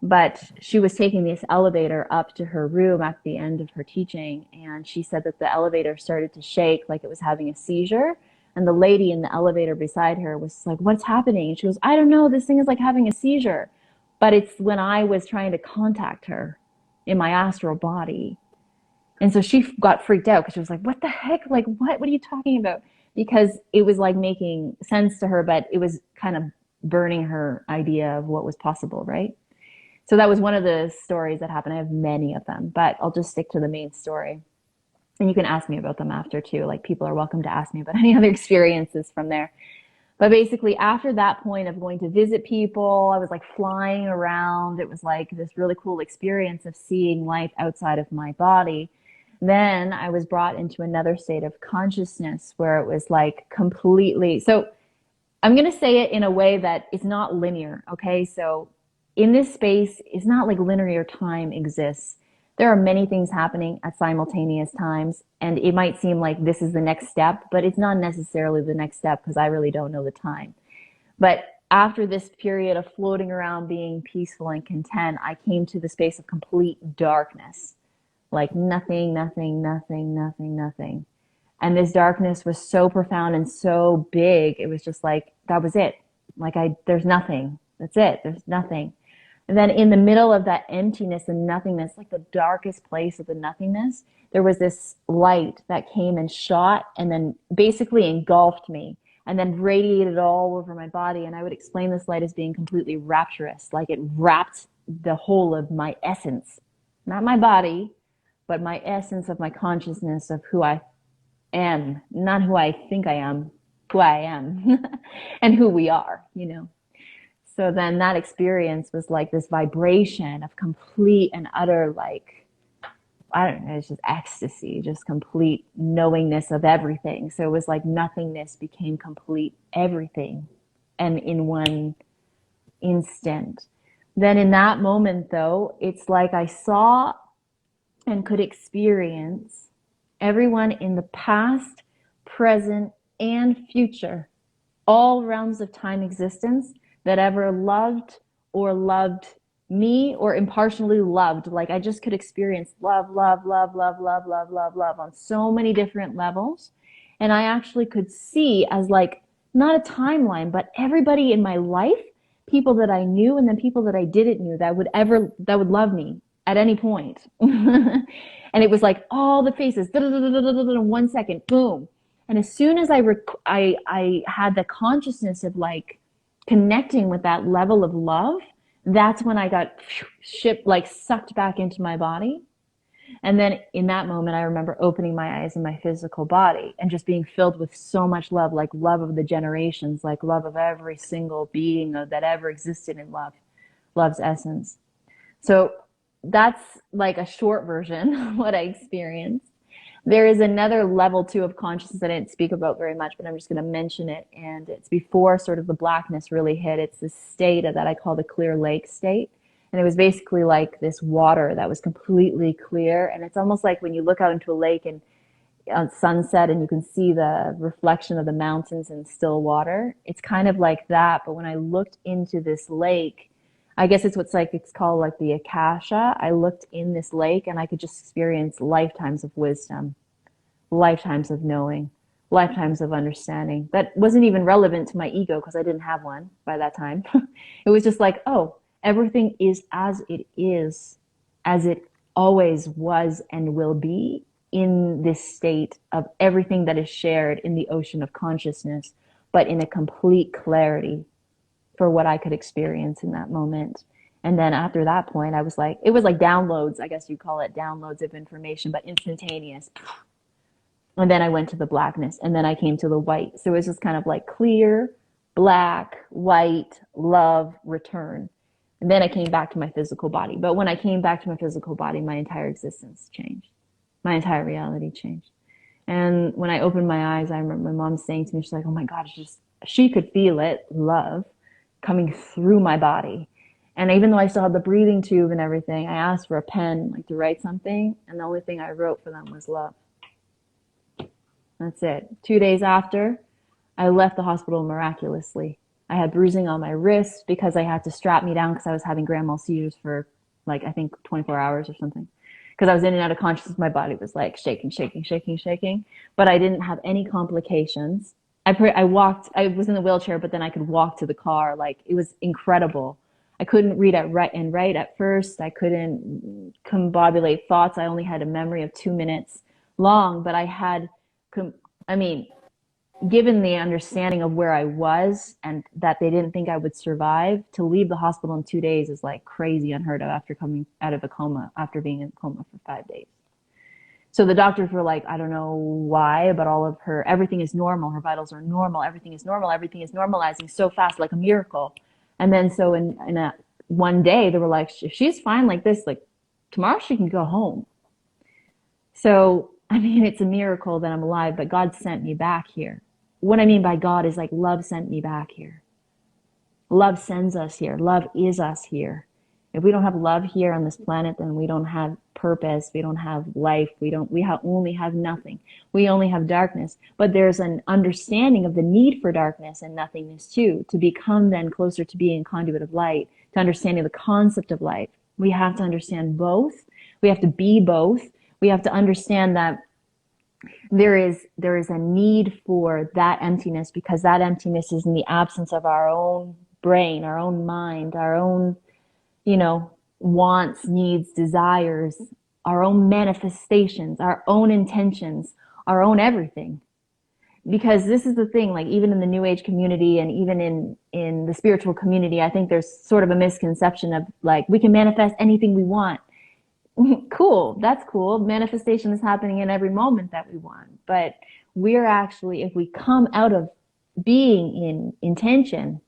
[SPEAKER 2] But she was taking this elevator up to her room at the end of her teaching, and she said that the elevator started to shake like it was having a seizure. And the lady in the elevator beside her was like, "What's happening?" And she goes, "I don't know, this thing is like having a seizure." But it's when I was trying to contact her in my astral body. And so she got freaked out because she was like, "What the heck? Like, what are you talking about?" Because it was like making sense to her, but it was kind of burning her idea of what was possible, right? So that was one of the stories that happened. I have many of them, but I'll just stick to the main story. And you can ask me about them after too. Like people are welcome to ask me about any other experiences from there. But basically, after that point of going to visit people, I was like flying around. It was like this really cool experience of seeing life outside of my body. Then I was brought into another state of consciousness where it was like completely. So I'm going to say it in a way that it's not linear. Okay. So in this space, it's not like linear time exists. There are many things happening at simultaneous times, and it might seem like this is the next step, but it's not necessarily the next step because I really don't know the time. But after this period of floating around being peaceful and content, I came to the space of complete darkness, like nothing, nothing, nothing, nothing, nothing. And this darkness was so profound and so big. It was just like, that was it. Like there's nothing. That's it. There's nothing. And then in the middle of that emptiness and nothingness, like the darkest place of the nothingness, there was this light that came and shot and then basically engulfed me and then radiated all over my body. And I would explain this light as being completely rapturous, like it wrapped the whole of my essence, not my body, but my essence of my consciousness of who I am, not who I think I am, who I am and who we are, you know. So then that experience was like this vibration of complete and utter, like, I don't know, it's just ecstasy, just complete knowingness of everything. So it was like nothingness became complete everything and in one instant. Then in that moment, though, it's like I saw and could experience everyone in the past, present, and future, all realms of time existence that ever loved or loved me or impartially loved. Like I just could experience love, love, love, love, love, love, love, love on so many different levels. And I actually could see as like not a timeline, but everybody in my life, people that I knew and then people that I didn't knew that would love me at any point. And it was like all the faces, in 1 second, boom. And as soon as I had the consciousness of like connecting with that level of love, that's when I got shipped, like sucked back into my body. And then in that moment, I remember opening my eyes in my physical body and just being filled with so much love, like love of the generations, like love of every single being that ever existed in love, love's essence. So that's like a short version of what I experienced. There is another level too of consciousness I didn't speak about very much, but I'm just going to mention it. And it's before sort of the blackness really hit. It's this state that I call the clear lake state. And it was basically like this water that was completely clear. And it's almost like when you look out into a lake and on sunset and you can see the reflection of the mountains in still water. It's kind of like that. But when I looked into this lake, I guess it's called like the Akasha. I looked in this lake and I could just experience lifetimes of wisdom, lifetimes of knowing, lifetimes of understanding. That wasn't even relevant to my ego because I didn't have one by that time. It was just like, oh, everything is, as it always was and will be in this state of everything that is shared in the ocean of consciousness, but in a complete clarity for what I could experience in that moment. And then after that point, it was like downloads, I guess you call it downloads of information, but instantaneous. And then I went to the blackness and then I came to the white. So it was just kind of like clear, black, white, love, return. And then I came back to my physical body. But when I came back to my physical body, my entire existence changed. My entire reality changed. And when I opened my eyes, I remember my mom saying to me, she's like, oh my God, she could feel it, love, coming through my body. And even though I still had the breathing tube and everything, I asked for a pen, like to write something. And the only thing I wrote for them was love. That's it. 2 days after, I left the hospital miraculously. I had bruising on my wrist because I had to strap me down because I was having grand mal seizures for like, I think 24 hours or something. Because I was in and out of consciousness. My body was like shaking, shaking, shaking, shaking. But I didn't have any complications. I walked, I was in the wheelchair, but then I could walk to the car. Like, it was incredible. I couldn't read and write at first. I couldn't combobulate thoughts. I only had a memory of 2 minutes long, but I had, given the understanding of where I was and that they didn't think I would survive, to leave the hospital in 2 days is like crazy unheard of after coming out of a coma, after being in a coma for 5 days. So the doctors were like, I don't know why, but all of her, everything is normal. Her vitals are normal. Everything is normal. Everything is normalizing so fast, like a miracle. And then so in a one day, they were like, if she's fine like this, like tomorrow she can go home. So, I mean, it's a miracle that I'm alive, but God sent me back here. What I mean by God is like love sent me back here. Love sends us here. Love is us here. If we don't have love here on this planet, then we don't have purpose. We don't have life. Only have nothing. We only have darkness. But there's an understanding of the need for darkness and nothingness too, to become then closer to being a conduit of light, to understanding the concept of light. We have to understand both. We have to be both. We have to understand that there is a need for that emptiness, because that emptiness is in the absence of our own brain, our own mind, our own, wants, needs, desires, our own manifestations, our own intentions, our own everything. Because this is the thing, like even in the New Age community and even in the spiritual community, I think there's sort of a misconception of like, we can manifest anything we want. Cool, that's cool. Manifestation is happening in every moment that we want. But we're actually, if we come out of being in intention,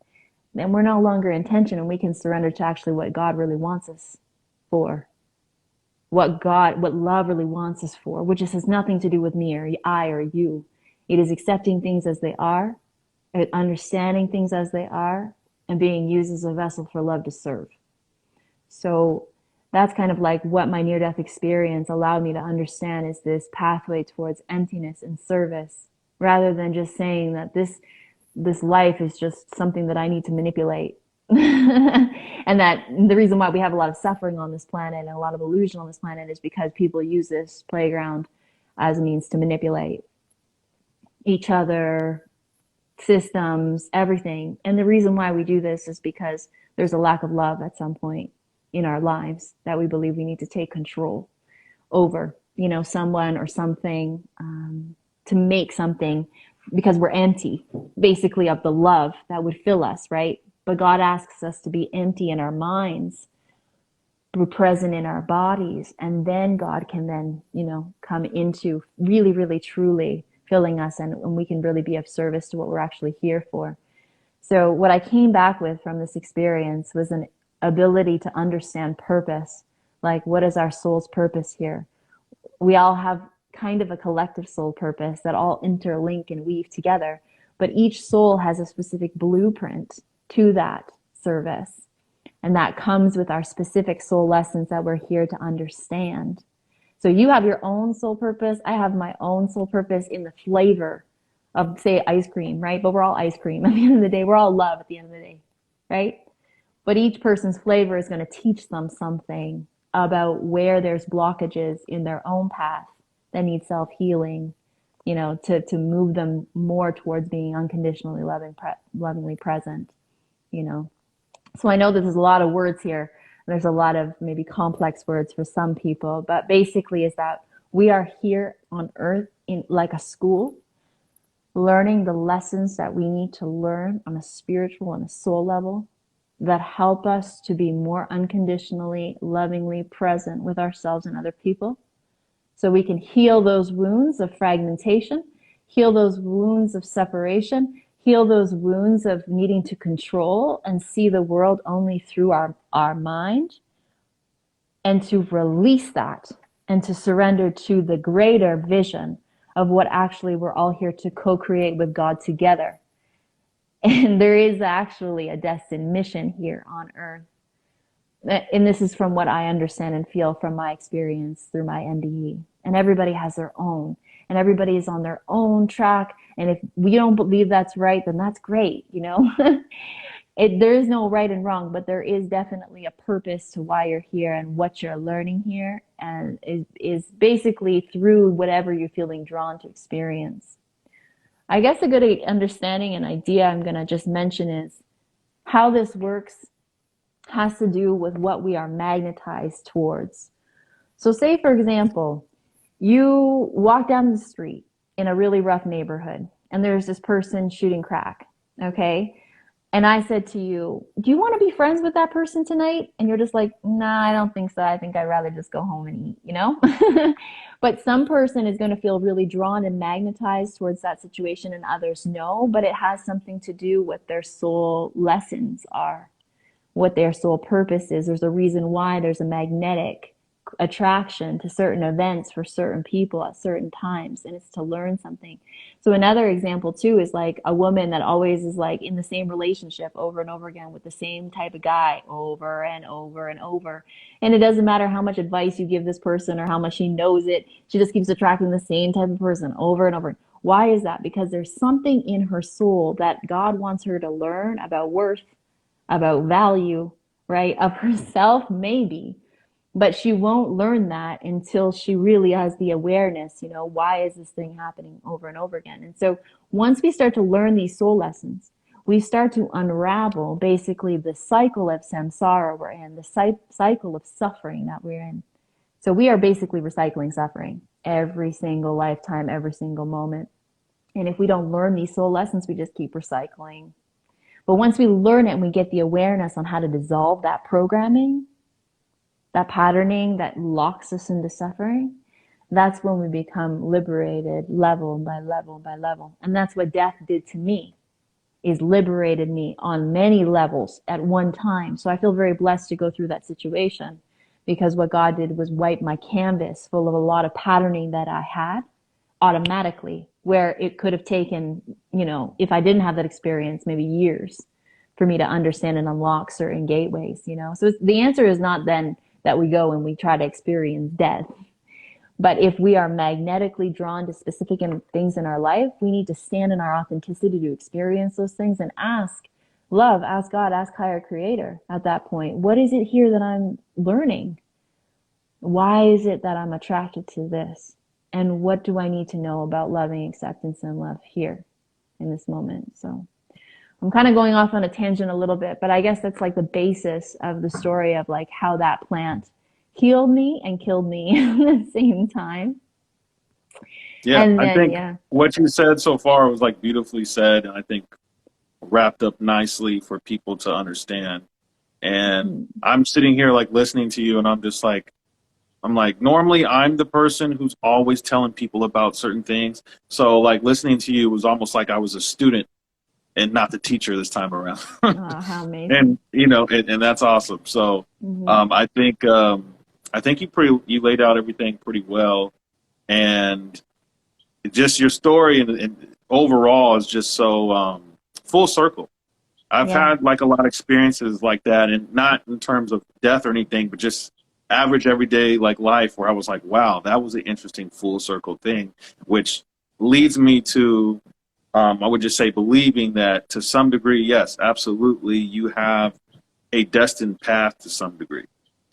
[SPEAKER 2] then we're no longer intention, and we can surrender to actually what God really wants us for. What love really wants us for, which has nothing to do with me or I or you. It is accepting things as they are, understanding things as they are, and being used as a vessel for love to serve. So that's kind of like what my near-death experience allowed me to understand, is this pathway towards emptiness and service, rather than just saying that this life is just something that I need to manipulate. And that the reason why we have a lot of suffering on this planet and a lot of illusion on this planet is because people use this playground as a means to manipulate each other, systems, everything. And the reason why we do this is because there's a lack of love at some point in our lives that we believe we need to take control over, someone or something, to make something, because we're empty, basically, of the love that would fill us, right? But God asks us to be empty in our minds, be present in our bodies, and then God can then, come into really, really, truly filling us, and we can really be of service to what we're actually here for. So what I came back with from this experience was an ability to understand purpose. Like, what is our soul's purpose here? We all have kind of a collective soul purpose that all interlink and weave together, but each soul has a specific blueprint to that service. And that comes with our specific soul lessons that we're here to understand. So you have your own soul purpose. I have my own soul purpose in the flavor of, say, ice cream, right? But we're all ice cream at the end of the day. We're all love at the end of the day, right? But each person's flavor is going to teach them something about where there's blockages in their own path that need self-healing, to move them more towards being unconditionally lovingly present, So I know there's a lot of words here. There's a lot of maybe complex words for some people, but basically is that we are here on earth in like a school, learning the lessons that we need to learn on a spiritual and a soul level that help us to be more unconditionally, lovingly present with ourselves and other people. So we can heal those wounds of fragmentation, heal those wounds of separation, heal those wounds of needing to control and see the world only through our mind, and to release that and to surrender to the greater vision of what actually we're all here to co-create with God together. And there is actually a destined mission here on earth. And this is from what I understand and feel from my experience through my NDE. And everybody has their own, and everybody is on their own track. And if we don't believe that's right, then that's great, There is no right and wrong, but there is definitely a purpose to why you're here and what you're learning here, and is basically through whatever you're feeling drawn to experience. I guess a good understanding and idea I'm going to just mention is how this works has to do with what we are magnetized towards. So say, for example, you walk down the street in a really rough neighborhood and there's this person shooting crack, okay? and I said to you, do you want to be friends with that person tonight? And you're just like, nah, I don't think so. I think I'd rather just go home and eat, you know? But some person is going to feel really drawn and magnetized towards that situation and others no, but it has something to do with their soul lessons are, what their soul purpose is. There's a reason why there's a magnetic attraction to certain events for certain people at certain times, and it's to learn something. So another example too is like a woman that always is like in the same relationship over and over again with the same type of guy over and over and over. And it doesn't matter how much advice you give this person or how much she knows it, she just keeps attracting the same type of person over and over. Why is that? Because there's something in her soul that God wants her to learn about worth, about value, right? Of herself, maybe. But she won't learn that until she really has the awareness, you know, why is this thing happening over and over again? And so once we start to learn these soul lessons, we start to unravel basically the cycle of samsara we're in, the cycle of suffering that we're in. So we are basically recycling suffering every single lifetime, every single moment. And if we don't learn these soul lessons, we just keep recycling. But once we learn it and we get the awareness on how to dissolve that programming, that patterning that locks us into suffering, that's when we become liberated level by level by level. And that's what death did to me, is liberated me on many levels at one time. So I feel very blessed to go through that situation, because what God did was wipe my canvas full of a lot of patterning that I had automatically, where it could have taken, you know, if I didn't have that experience, maybe years for me to understand and unlock certain gateways, you know. So the answer is not then that we go and we try to experience death. But if we are magnetically drawn to specific things in our life, we need to stand in our authenticity to experience those things and ask love, ask God, ask higher creator at that point. What is it here that I'm learning? Why is it that I'm attracted to this? And what do I need to know about loving, acceptance, and love here in this moment? So I'm kind of going off on a tangent a little bit, but I guess that's like the basis of the story of like how that plant healed me and killed me at the same time.
[SPEAKER 1] Yeah,
[SPEAKER 2] And
[SPEAKER 1] I
[SPEAKER 2] then,
[SPEAKER 1] think
[SPEAKER 2] yeah.
[SPEAKER 1] what you said so far was like beautifully said, and I think wrapped up nicely for people to understand. And
[SPEAKER 2] Mhm.
[SPEAKER 1] I'm sitting here like listening to you, and I'm like, normally I'm the person who's always telling people about certain things. So like listening to you was almost like I was a student and not the teacher this time around.
[SPEAKER 2] Oh, how
[SPEAKER 1] And
[SPEAKER 2] amazing.
[SPEAKER 1] you know, and that's awesome. So
[SPEAKER 2] Hmm.
[SPEAKER 1] I think you laid out everything pretty well, and just your story and overall is just so full circle. I've
[SPEAKER 2] Yeah.
[SPEAKER 1] had like a lot of experiences like that, and not in terms of death or anything, but just average everyday like life where I was like, wow, that was an interesting full circle thing, which leads me to I would just say believing that to some degree, yes, absolutely, you have a destined path to some degree.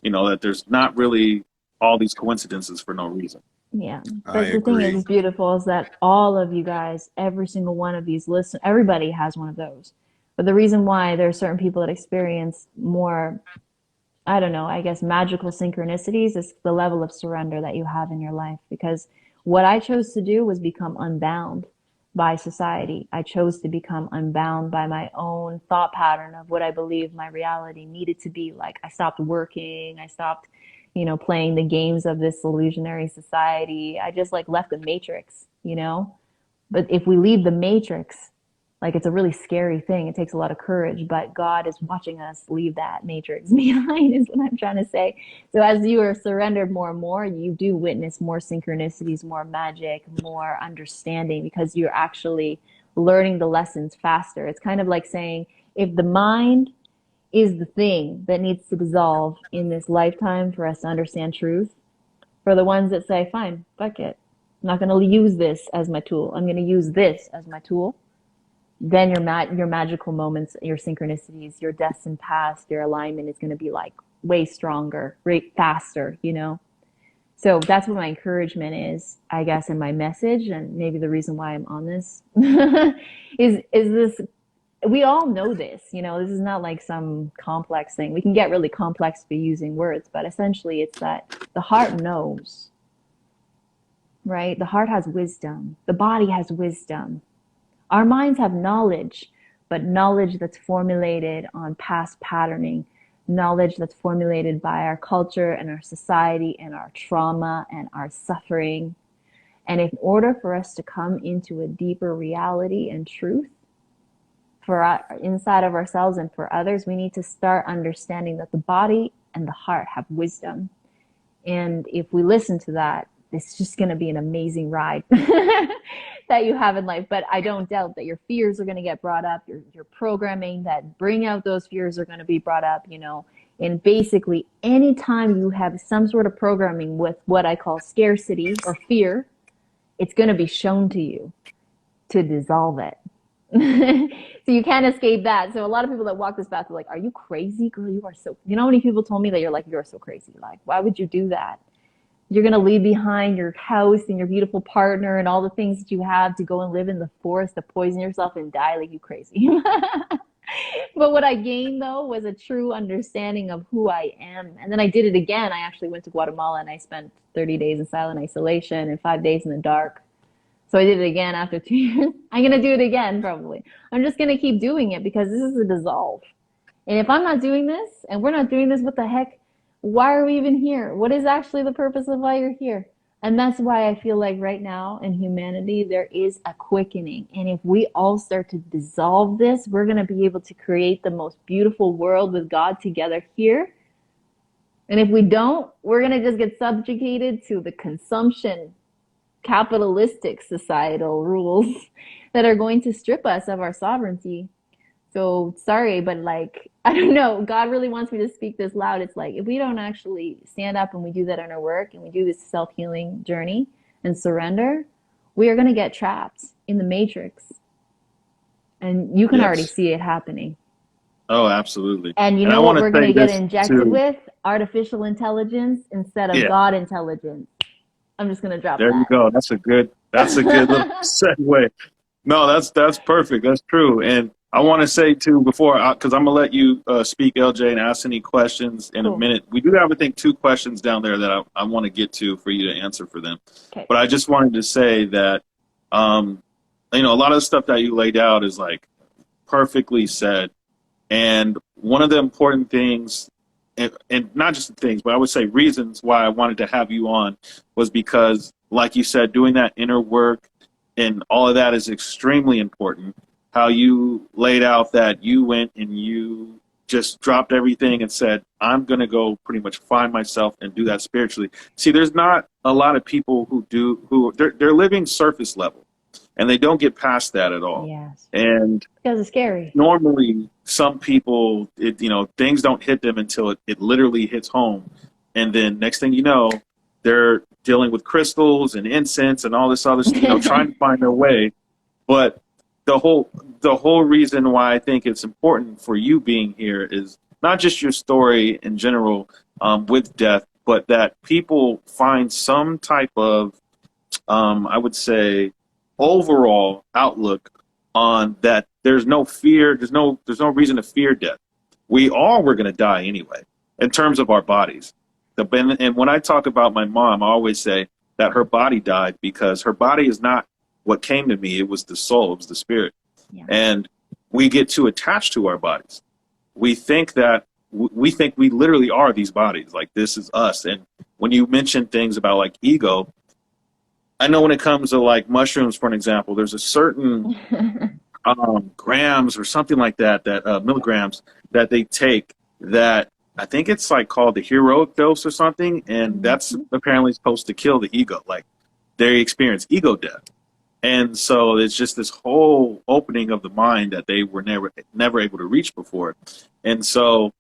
[SPEAKER 1] You know, that there's not really all these coincidences for no reason.
[SPEAKER 2] Yeah.
[SPEAKER 4] I
[SPEAKER 2] But the thing is
[SPEAKER 4] agree.
[SPEAKER 2] beautiful is that all of you guys, every single one of these listen, everybody has one of those. But the reason why there are certain people that experience more, I don't know, I guess magical synchronicities is the level of surrender that you have in your life. Because what I chose to do was become unbound by society. I chose to become unbound by my own thought pattern of what I believe my reality needed to be like. I stopped working. I stopped, you know, playing the games of this illusionary society. I just like left the matrix, you know? But if we leave the matrix, like it's a really scary thing. It takes a lot of courage, but God is watching us leave that matrix behind, is what I'm trying to say. So as you are surrendered more and more, you do witness more synchronicities, more magic, more understanding, because you're actually learning the lessons faster. It's kind of like saying, if the mind is the thing that needs to dissolve in this lifetime for us to understand truth, for the ones that say, fine, fuck it. I'm not going to use this as my tool. I'm going to use this as my tool. Then your magical moments, your synchronicities, your destined past, your alignment is going to be like way stronger, way faster, you know? So that's what my encouragement is, I guess, in my message, and maybe the reason why I'm on this is this. We all know this, you know, this is not like some complex thing. We can get really complex by using words, but essentially it's that the heart knows, right? The heart has wisdom. The body has wisdom. Our minds have knowledge, but knowledge that's formulated on past patterning, knowledge that's formulated by our culture and our society and our trauma and our suffering. And in order for us to come into a deeper reality and truth for our, inside of ourselves and for others, we need to start understanding that the body and the heart have wisdom. And if we listen to that, it's just going to be an amazing ride that you have in life. But I don't doubt that your fears are going to get brought up. Your programming that bring out those fears are going to be brought up, you know. And basically, anytime you have some sort of programming with what I call scarcity or fear, it's going to be shown to you to dissolve it. So you can't escape that. So a lot of people that walk this path are like, are you crazy, girl? You are so, you know how many people told me that you're like, you're so crazy. Like, why would you do that? You're going to leave behind your house and your beautiful partner and all the things that you have to go and live in the forest to poison yourself and die like you crazy. But what I gained though was a true understanding of who I am. And then I did it again. I actually went to Guatemala and I spent 30 days in silent isolation and 5 days in the dark. So I did it again after 2 years. I'm going to do it again, probably. I'm just going to keep doing it because this is a dissolve. And if I'm not doing this and we're not doing this, what the heck? Why are we even here? What is actually the purpose of why you're here? And that's why I feel like right now in humanity, there is a quickening. And if we all start to dissolve this, we're going to be able to create the most beautiful world with God together here. And if we don't, we're going to just get subjugated to the consumption capitalistic societal rules that are going to strip us of our sovereignty. So sorry, but like, I don't know, God really wants me to speak this loud. It's like, if we don't actually stand up and we do that inner work and we do this self-healing journey and surrender, we are going to get trapped in the matrix. And you can already
[SPEAKER 1] Yes.
[SPEAKER 2] see it happening.
[SPEAKER 1] Oh, absolutely.
[SPEAKER 2] And you
[SPEAKER 1] And I
[SPEAKER 2] know what
[SPEAKER 1] want to
[SPEAKER 2] we're going
[SPEAKER 1] say
[SPEAKER 2] to get
[SPEAKER 1] this
[SPEAKER 2] injected
[SPEAKER 1] too.
[SPEAKER 2] with? Artificial intelligence instead of
[SPEAKER 1] Yeah,
[SPEAKER 2] God intelligence. I'm just going to drop
[SPEAKER 1] there you go. That's a good little
[SPEAKER 2] that.
[SPEAKER 1] segue. No, that's perfect. That's true. And I want to say too before, because I'm gonna let you speak, LJ, and ask any questions in a
[SPEAKER 2] Cool.
[SPEAKER 1] minute. We do have, I think, 2 questions down there that I want to get to for you to answer for them.
[SPEAKER 2] Okay.
[SPEAKER 1] But I just wanted to say that, um, a lot of the stuff that you laid out is like perfectly said. And one of the important things, and not just things, but I would say reasons why I wanted to have you on was because, like you said, doing that inner work and all of that is extremely important. How you laid out that you went and you just dropped everything and said, I'm going to go pretty much find myself and do that spiritually. See, there's not a lot of people they're living surface level and they don't get past that at all.
[SPEAKER 2] Yes.
[SPEAKER 1] And
[SPEAKER 2] Because it's scary.
[SPEAKER 1] normally some people, things don't hit them until it literally hits home. And then next thing you know, they're dealing with crystals and incense and all this other, trying to find their way. But the whole reason why I think it's important for you being here is not just your story in general with death, but that people find some type of, I would say, overall outlook on that. There's no fear. There's no reason to fear death. We all were going to die anyway, in terms of our bodies. And when I talk about my mom, I always say that her body died because her body is not what came to me. It was the soul. It was the spirit.
[SPEAKER 2] Yeah.
[SPEAKER 1] And we get too attached to our bodies. We think that we literally are these bodies. Like, this is us. And when you mention things about like ego, I know when it comes to like mushrooms, for an example, there's a certain grams or something like that, milligrams that they take that I think it's like called the heroic dose or something. And that's apparently supposed to kill the ego. Like, they experience ego death. And so it's just this whole opening of the mind that they were never able to reach before. And so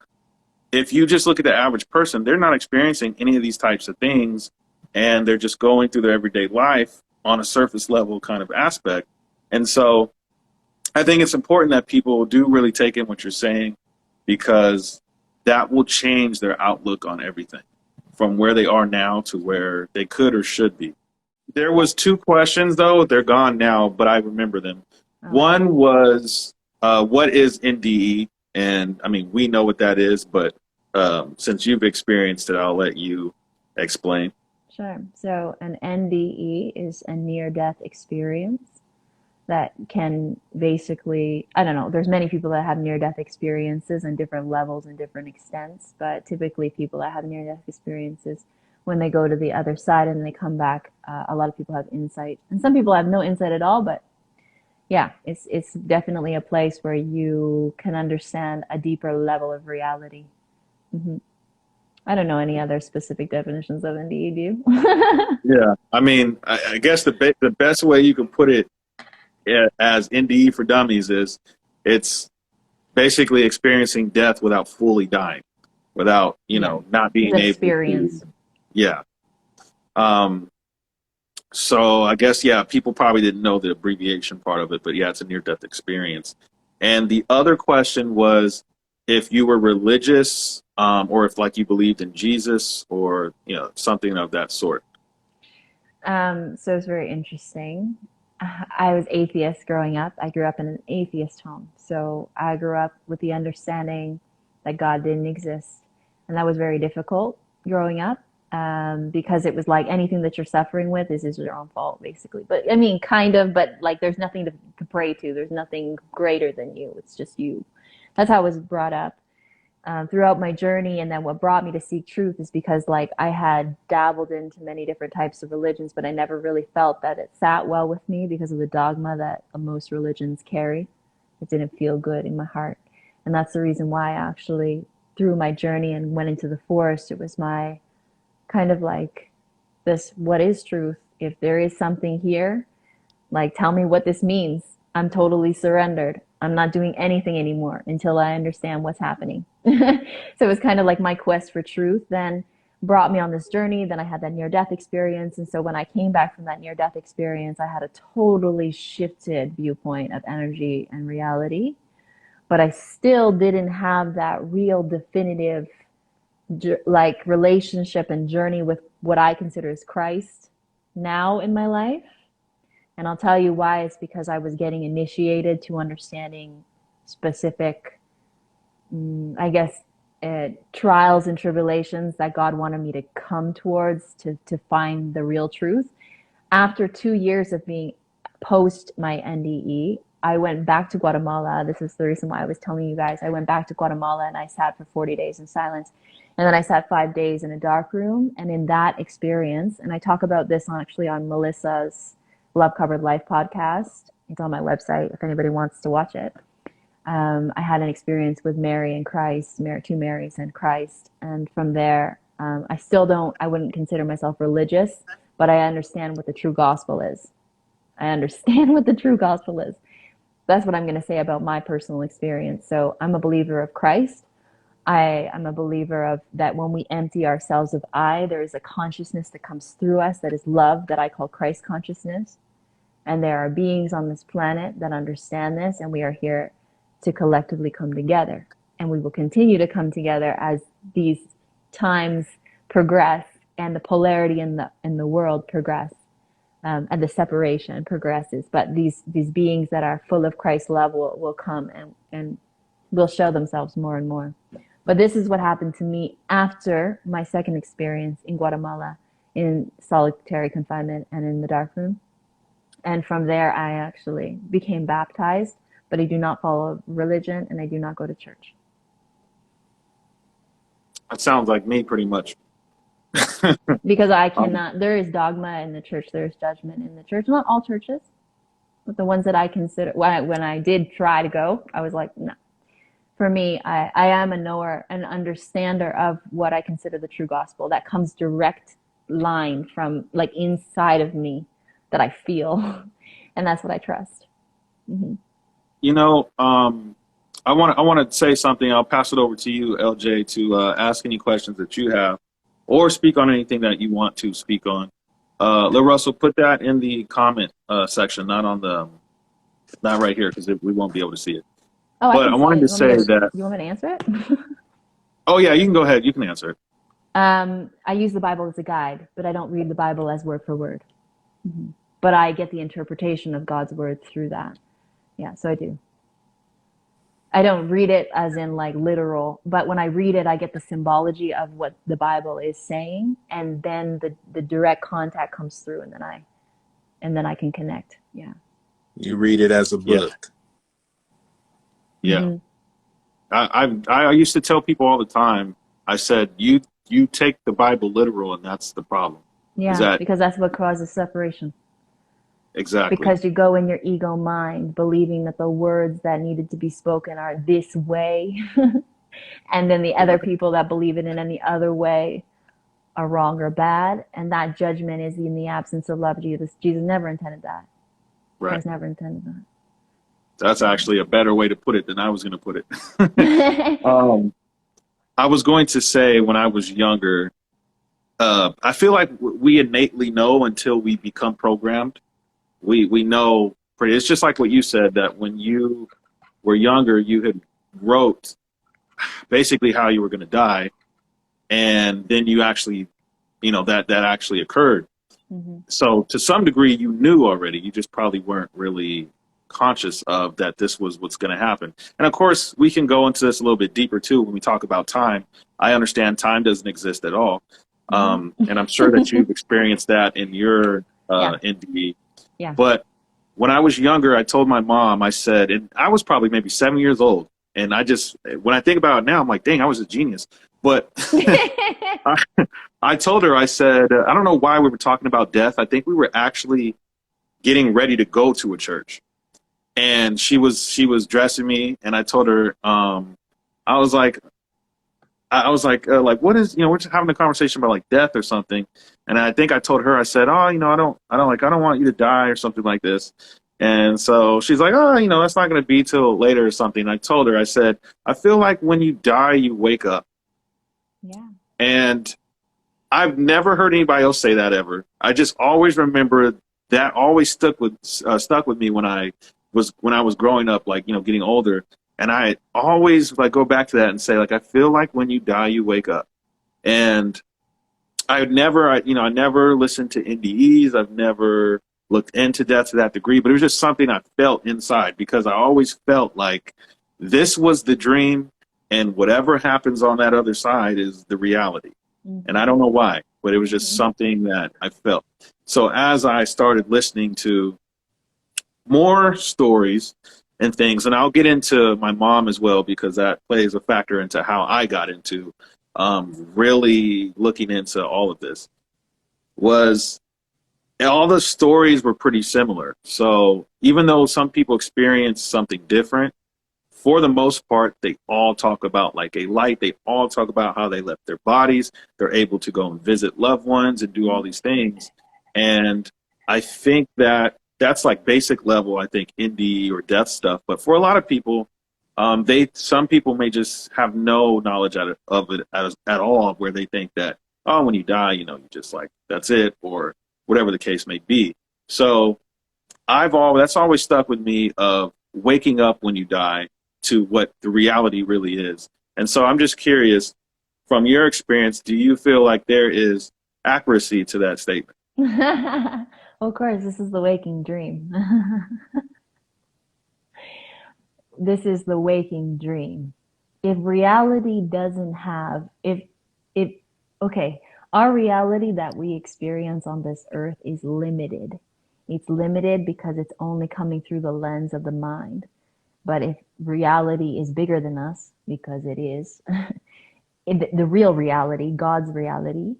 [SPEAKER 1] if you just look at the average person, they're not experiencing any of these types of things. And they're just going through their everyday life on a surface level kind of aspect. And so I think it's important that people do really take in what you're saying, because that will change their outlook on everything from where they are now to where they could or should be. There was 2 questions, though. They're gone now, but I remember them. One was, what is NDE? And, I mean, we know what that is, but since you've experienced it, I'll let you explain.
[SPEAKER 2] Sure. So an NDE is a near-death experience that can basically, I don't know, there's many people that have near-death experiences in different levels and different extents, but typically people that have near-death experiences, when they go to the other side and they come back, a lot of people have insight. And some people have no insight at all, but yeah, it's definitely a place where you can understand a deeper level of reality. Hmm. I don't know any other specific definitions of NDE, do you?
[SPEAKER 1] Yeah, I mean, I guess the best way you can put it as NDE for dummies is it's basically experiencing death without fully dying, without
[SPEAKER 2] Yeah,
[SPEAKER 1] not being
[SPEAKER 2] the
[SPEAKER 1] able
[SPEAKER 2] experience.
[SPEAKER 1] to. Yeah. Um, so I guess people probably didn't know the abbreviation part of it, but yeah, it's a near-death experience. And the other question was if you were religious, or if like you believed in Jesus or something of that sort.
[SPEAKER 2] So it's very interesting. I was atheist growing up. I grew up in an atheist home. So I grew up with the understanding that God didn't exist. And that was very difficult growing up, because it was like anything that you're suffering with is your own fault, basically. But I mean, kind of, but like there's nothing to pray to. There's nothing greater than you. It's just you. That's how I was brought up, throughout my journey. And then what brought me to seek truth is because like I had dabbled into many different types of religions, but I never really felt that it sat well with me because of the dogma that most religions carry. It didn't feel good in my heart. And that's the reason why I actually, through my journey and went into the forest, it was my kind of like this, what is truth? If there is something here, like, tell me what this means. I'm totally surrendered. I'm not doing anything anymore until I understand what's happening. So it was kind of like my quest for truth then brought me on this journey. Then I had that near death experience. And so when I came back from that near death experience, I had a totally shifted viewpoint of energy and reality. But I still didn't have that real definitive like relationship and journey with what I consider as Christ now in my life. And I'll tell you why. It's because I was getting initiated to understanding specific, I guess, trials and tribulations that God wanted me to come towards to find the real truth. After 2 years of being post my NDE, I went back to Guatemala. This is the reason why I was telling you guys. I went back to Guatemala and I sat for 40 days in silence. And then I sat 5 days in a dark room. And in that experience, and I talk about this actually on Melissa's Love Covered Life podcast. It's on my website if anybody wants to watch it. I had an experience with Mary and Christ, two Marys and Christ. And from there, I wouldn't consider myself religious, but I understand what the true gospel is. I understand what the true gospel is. That's what I'm going to say about my personal experience. So I'm a believer of Christ. I'm a believer of that when we empty ourselves of I, there is a consciousness that comes through us that is love, that I call Christ consciousness. And there are beings on this planet that understand this, and we are here to collectively come together. And we will continue to come together as these times progress and the polarity in the world progress, and the separation progresses. But these beings that are full of Christ's love will come and will show themselves more and more. But this is what happened to me after my second experience in Guatemala in solitary confinement and in the dark room. And from there, I actually became baptized, but I do not follow religion and I do not go to church.
[SPEAKER 1] That sounds like me pretty much.
[SPEAKER 2] Because I
[SPEAKER 1] Um,
[SPEAKER 2] cannot, there is dogma in the church, there is judgment in the church. Not all churches, but the ones that I consider, when I did try to go, I was like, no. For me, I am a knower, an understander of what I consider the true gospel that comes direct line from like inside of me that I feel. And that's what I trust. Hmm.
[SPEAKER 1] you know, I want to say something. I'll pass it over to you, LJ, to ask any questions that you have, or speak on anything that you want to speak on. Lil Russell, put that in the comment section, not right here because we won't be able to see it.
[SPEAKER 2] Oh, I
[SPEAKER 1] But
[SPEAKER 2] can
[SPEAKER 1] I
[SPEAKER 2] see
[SPEAKER 1] wanted
[SPEAKER 2] it.
[SPEAKER 1] to say that.
[SPEAKER 2] You want me to answer it?
[SPEAKER 1] Oh yeah, you can go ahead. You can answer it.
[SPEAKER 2] I use the Bible as a guide, but I don't read the Bible as word for word. Hmm. But I get the interpretation of God's word through that. Yeah, so I do. I don't read it as in like literal, but when I read it, I get the symbology of what the Bible is saying, and then the direct contact comes through, and then I can connect. Yeah.
[SPEAKER 4] You read it as a
[SPEAKER 1] Yeah,
[SPEAKER 4] book.
[SPEAKER 1] yeah.
[SPEAKER 2] Hmm.
[SPEAKER 1] I used to tell people all the time. I said, you take the Bible literal, and that's the problem. Is
[SPEAKER 2] Yeah,
[SPEAKER 1] that
[SPEAKER 2] because that's what causes separation.
[SPEAKER 1] exactly?
[SPEAKER 2] Because you go in your ego mind believing that the words that needed to be spoken are this way, and then the other
[SPEAKER 1] Right,
[SPEAKER 2] people that believe it in any other way are wrong or bad, and that judgment is in the absence of love. Jesus never intended that.
[SPEAKER 1] right.
[SPEAKER 2] Christ never intended
[SPEAKER 1] That's actually a better way to put it than I was going to put it.
[SPEAKER 2] that.
[SPEAKER 1] um, I was going to say when I was younger, I feel like we innately know until we become programmed. We know pretty. It's just like what you said that when you were younger, you had wrote basically how you were going to die, and then you actually, that actually occurred.
[SPEAKER 2] Hmm.
[SPEAKER 1] So to some degree, you knew already. You just probably weren't really conscious of that this was what's going to happen. And of course, we can go into this a little bit deeper too when we talk about time. I understand time doesn't exist at all,
[SPEAKER 2] Hmm.
[SPEAKER 1] and I'm sure that you've experienced that in your
[SPEAKER 2] Yeah,
[SPEAKER 1] NDE.
[SPEAKER 2] yeah.
[SPEAKER 1] But when I was younger, I told my mom, I said, and I was probably maybe 7 years old. And when I think about it now, I'm like, dang, I was a genius. But I, I told her, I said, I don't know why we were talking about death. I think we were actually getting ready to go to a church. And she was dressing me, and I told her, I was like, like, what is, we're just having a conversation about like death or something. And I think I told her, I said, oh, I don't want you to die or something like this. And so she's like, oh, that's not going to be till later or something. And I told her, I said, I feel like when you die, you wake up.
[SPEAKER 2] Yeah.
[SPEAKER 1] And I've never heard anybody else say that ever. I just always remember that always stuck with me when I was growing up, like, getting older. And I always like go back to that and say, like, I feel like when you die, you wake up. And I never listened to NDEs. I've never looked into death to that degree, but it was just something I felt inside because I always felt like this was the dream, and whatever happens on that other side is the reality. And I
[SPEAKER 2] Hmm.
[SPEAKER 1] don't know why, but it was just something that I felt. So as I started listening to more stories and things, and I'll get into my mom as well because that plays a factor into how I got into really looking into all of this, was all the stories were pretty similar. So even though some people experience something different, for the most part, they all talk about like a light. They all talk about how they left their bodies. They're able to go and visit loved ones and do all these things. And I think that that's like basic level, I think, indie or death stuff. But for a lot of people, some people may just have no knowledge of it at all, where they think that, oh, when you die, you just like, that's it, or whatever the case may be. So that's always stuck with me of waking up when you die to what the reality really is. And so I'm just curious, from your experience, do you feel like there is accuracy to that statement?
[SPEAKER 2] Of course, this is the waking dream. This is the waking dream. If reality doesn't have, if, okay, our reality that we experience on this earth is limited. It's limited because it's only coming through the lens of the mind. But if reality is bigger than us, because it is, the real reality, God's reality,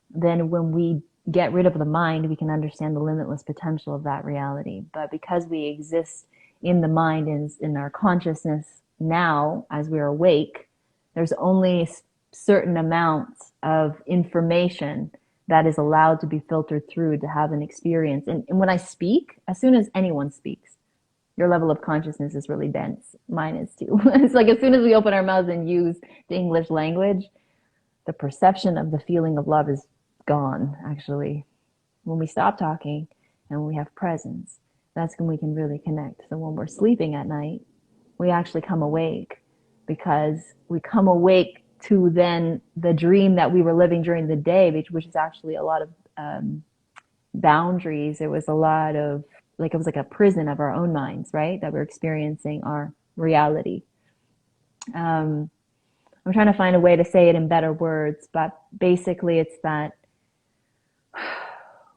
[SPEAKER 2] then when we get rid of the mind, we can understand the limitless potential of that reality. But because we exist in the mind and in our consciousness now, as we're awake, there's only certain amounts of information that is allowed to be filtered through to have an experience. And when I speak, as soon as anyone speaks, your level of consciousness is really dense. Mine is too. It's like as soon as we open our mouths and use the English language, the perception of the feeling of love is gone, actually. When we stop talking and when we have presence, that's when we can really connect. So when we're sleeping at night, we actually come awake because we come awake to then the dream that we were living during the day, which is actually a lot of boundaries. It was a lot of, like, it was like a prison of our own minds, right? That we're experiencing our reality. Um, I'm trying to find a way to say it in better words, but basically it's that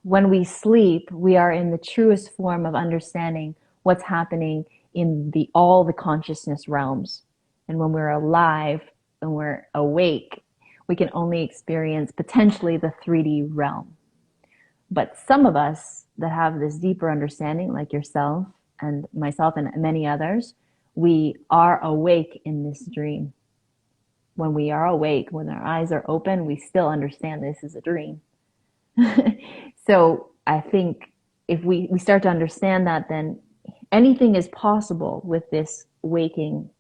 [SPEAKER 2] when we sleep, we are in the truest form of understanding what's happening in all the consciousness realms. And when we're alive and we're awake, we can only experience potentially the 3D realm. But some of us that have this deeper understanding, like yourself and myself and many others, we are awake in this dream. When we are awake, when our eyes are open, we still understand this is a dream. So I think if we start to understand that, then anything is possible with this waking,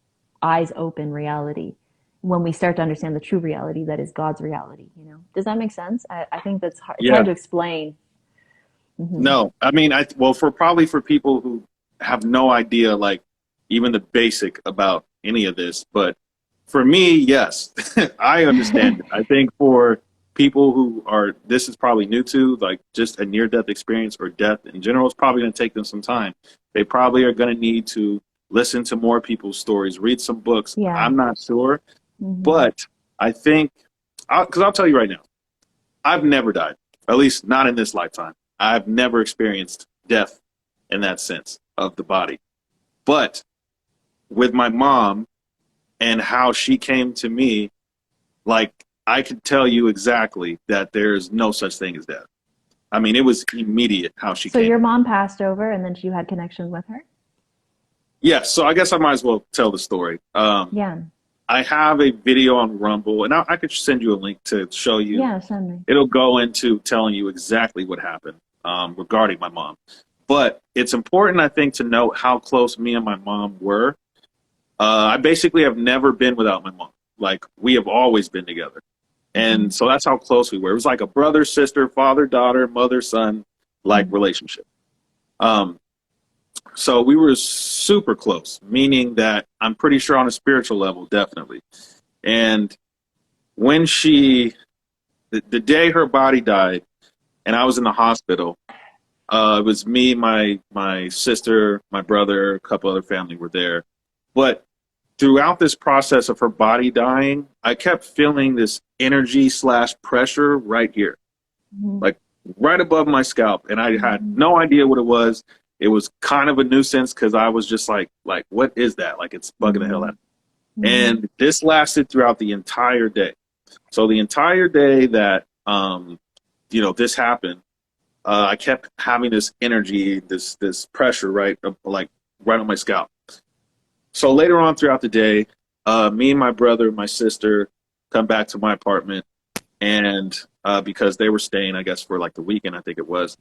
[SPEAKER 2] eyes open reality. When we start to understand the true reality that is God's reality, Does that make sense? I think that's hard. It's
[SPEAKER 1] Yeah.
[SPEAKER 2] hard to explain. Mm-hmm.
[SPEAKER 1] No, I mean, for people who have no idea, like even the basic about any of this, but for me, yes, I understand it. I think for people who this is probably new to, like just a near-death experience or death in general, it's probably going to take them some time. They probably are going to need to listen to more people's stories, read some books.
[SPEAKER 2] Yeah.
[SPEAKER 1] I'm not sure,
[SPEAKER 2] Mm-hmm.
[SPEAKER 1] but I think, because I'll tell you right now, I've never died, at least not in this lifetime. I've never experienced death in that sense of the body. But with my mom and how she came to me, like, I could tell you exactly that there's no such thing as death. I mean, it was immediate how she
[SPEAKER 2] So
[SPEAKER 1] came.
[SPEAKER 2] your mom passed over and then you had connections with her?
[SPEAKER 1] Yeah, so I guess I might as well tell the story.
[SPEAKER 2] Yeah.
[SPEAKER 1] I have a video on Rumble, and I could send you a link to show you.
[SPEAKER 2] Yeah, send me.
[SPEAKER 1] It'll go into telling you exactly what happened regarding my mom. But it's important, I think, to note how close me and my mom were. I basically have never been without my mom. Like, we have always been together. And so that's how close we were. It was like a brother, sister, father, daughter, mother, son, like relationship. So we were super close, meaning that I'm pretty sure on a spiritual level, definitely. And when the day her body died and I was in the hospital, it was me, my sister, my brother, a couple other family were there. But throughout this process of her body dying, I kept feeling this energy / pressure right here, like right above my scalp. And I had no idea what it was. It was kind of a nuisance because I was just like, what is that? Like, it's bugging the hell out of me. And this lasted throughout the entire day. So the entire day that, this happened, I kept having this energy, this pressure, right on my scalp. So later on throughout the day, me and my brother, my sister come back to my apartment, and because they were staying, I guess, for like the weekend, I think it was.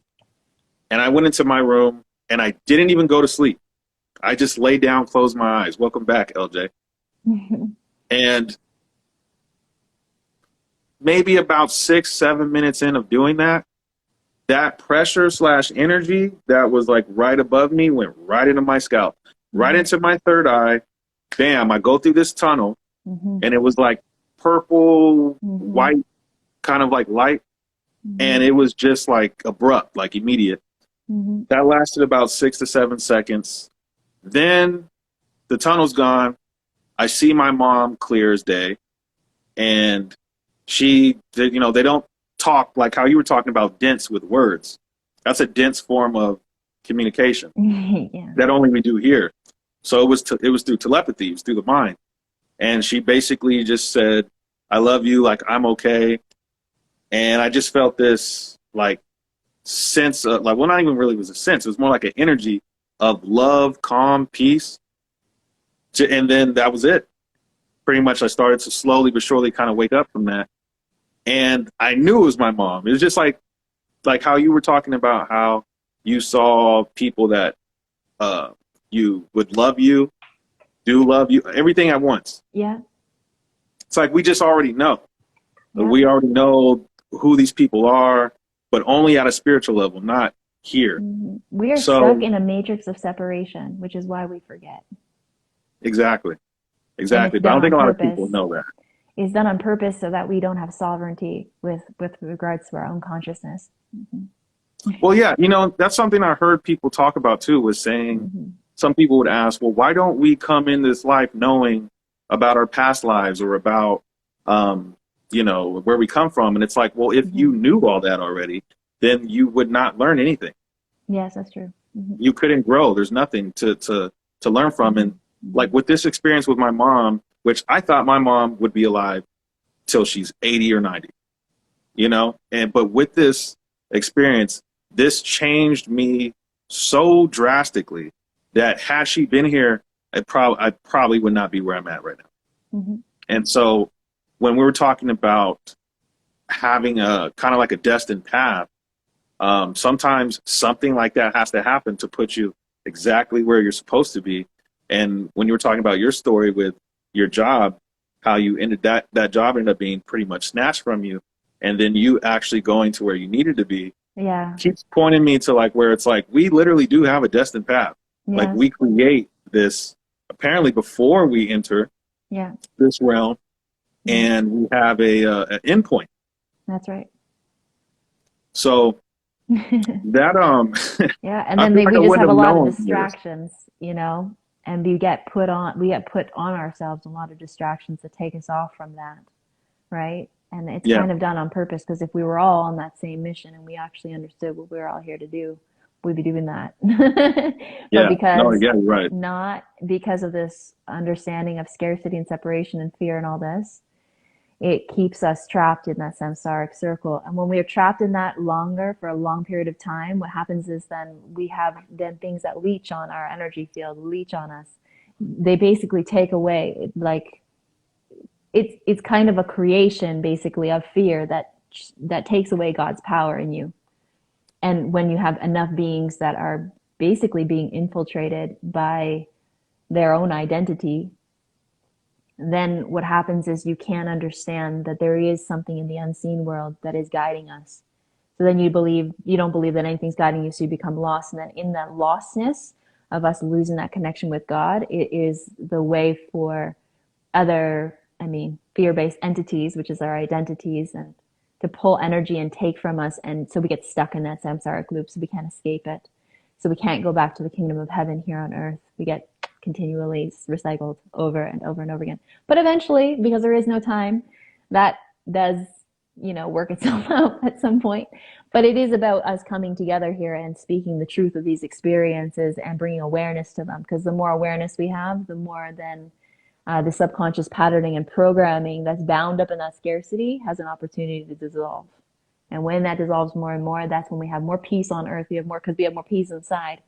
[SPEAKER 1] And I went into my room, and I didn't even go to sleep. I just lay down, closed my eyes. Welcome back, LJ. And maybe about 6-7 minutes in of doing that pressure / energy that was like right above me went right into my scalp, right into my third eye. Bam, I go through this tunnel, and it was like purple, white, kind of like light. And it was just like abrupt, like immediate. That lasted about 6 to 7 seconds. Then the tunnel's gone. I see my mom clear as day. And they don't talk like how you were talking about dense with words. That's a dense form of communication that only we do here. So it was through telepathy, it was through the mind. And she basically just said, I love you, like I'm okay. And I just felt this like sense of not even really was a sense. It was more like an energy of love, calm, peace. And then that was it. Pretty much I started to slowly but surely kind of wake up from that. And I knew it was my mom. It was just like how you were talking about how you saw people that you would love you, do love you, everything at once.
[SPEAKER 2] Yeah.
[SPEAKER 1] It's like we just already know. Yeah. We already know who these people are, but only at a spiritual level, not here.
[SPEAKER 2] We are stuck in a matrix of separation, which is why we forget.
[SPEAKER 1] Exactly. But I don't think a lot of people know that.
[SPEAKER 2] It's done on purpose so that we don't have sovereignty with regards to our own consciousness.
[SPEAKER 1] Well, yeah, that's something I heard people talk about too, was saying some people would ask, well, why don't we come in this life knowing about our past lives or about, where we come from? And it's like, well, if you knew all that already, then you would not learn anything.
[SPEAKER 2] Yes, that's true. Mhm.
[SPEAKER 1] You couldn't grow. There's nothing to learn from. And like with this experience with my mom, which I thought my mom would be alive till she's 80 or 90, you know? And but with this experience, this changed me so drastically that had she been here, I probably would not be where I'm at right now.
[SPEAKER 2] Mhm.
[SPEAKER 1] And so when we were talking about having a kind of like a destined path, sometimes something like that has to happen to put you exactly where you're supposed to be. And when you were talking about your story with your job, how you ended that job ended up being pretty much snatched from you, and then you actually going to where you needed to be,
[SPEAKER 2] Yeah.
[SPEAKER 1] keeps pointing me to like where it's like we literally do have a destined path. Like
[SPEAKER 2] Yes.
[SPEAKER 1] we create this apparently before we enter
[SPEAKER 2] Yeah.
[SPEAKER 1] this realm,
[SPEAKER 2] Yeah.
[SPEAKER 1] and we have an endpoint.
[SPEAKER 2] That's right.
[SPEAKER 1] So that
[SPEAKER 2] Yeah, and
[SPEAKER 1] I
[SPEAKER 2] then
[SPEAKER 1] feel like
[SPEAKER 2] we
[SPEAKER 1] I
[SPEAKER 2] just
[SPEAKER 1] wouldn't
[SPEAKER 2] have a
[SPEAKER 1] have
[SPEAKER 2] lot of
[SPEAKER 1] known this.
[SPEAKER 2] distractions, and we get put on ourselves a lot of distractions to take us off from that, right? And it's
[SPEAKER 1] Yeah,
[SPEAKER 2] kind of done on purpose because if we were all on that same mission and we actually understood what we were all here to do, we'd be doing that. But
[SPEAKER 1] yeah, no, yeah, you're right.
[SPEAKER 2] not because of this understanding of scarcity and separation and fear and all this, it keeps us trapped in that samsaric circle. And when we are trapped in that longer for a long period of time, what happens is then we have then things that leech on our energy field, leech on us. They basically take away, like it's kind of a creation basically of fear that takes away God's power in you. And when you have enough beings that are basically being infiltrated by their own identity, then what happens is you can't understand that there is something in the unseen world that is guiding us. So then you don't believe that anything's guiding you, so you become lost. And then in that lostness of us losing that connection with God, it is the way for other, fear-based entities, which is our identities, and to pull energy and take from us. And so we get stuck in that samsaric loop, so we can't escape it. So we can't go back to the kingdom of heaven here on earth. We get continually recycled over and over and over again. But eventually, because there is no time, that does, work itself out at some point. But it is about us coming together here and speaking the truth of these experiences and bringing awareness to them. Because the more awareness we have, the more then the subconscious patterning and programming that's bound up in that scarcity has an opportunity to dissolve. And when that dissolves more and more, that's when we have more peace on earth. We have more because we have more peace inside.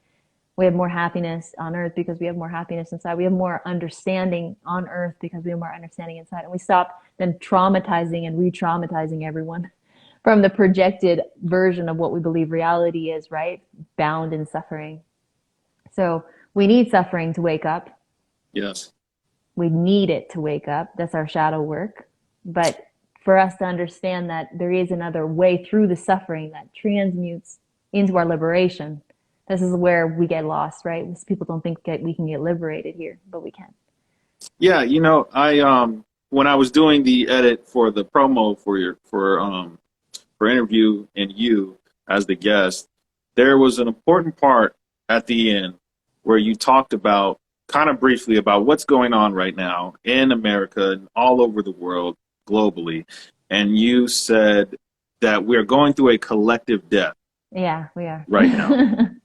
[SPEAKER 2] We have more happiness on earth because we have more happiness inside. We have more understanding on earth because we have more understanding inside. And we stop then traumatizing and re-traumatizing everyone from the projected version of what we believe reality is, right? Bound in suffering. So we need suffering to wake up.
[SPEAKER 1] Yes.
[SPEAKER 2] We need it to wake up. That's our shadow work. But for us to understand that there is another way through the suffering that transmutes into our liberation, this is where we get lost, right? People don't think that we can get liberated here, but we can.
[SPEAKER 1] Yeah, I when I was doing the edit for the promo for your for interview and you as the guest, there was an important part at the end where you talked about kind of briefly about what's going on right now in America and all over the world globally. And you said that we're going through a collective death
[SPEAKER 2] Yeah, we are.
[SPEAKER 1] right now.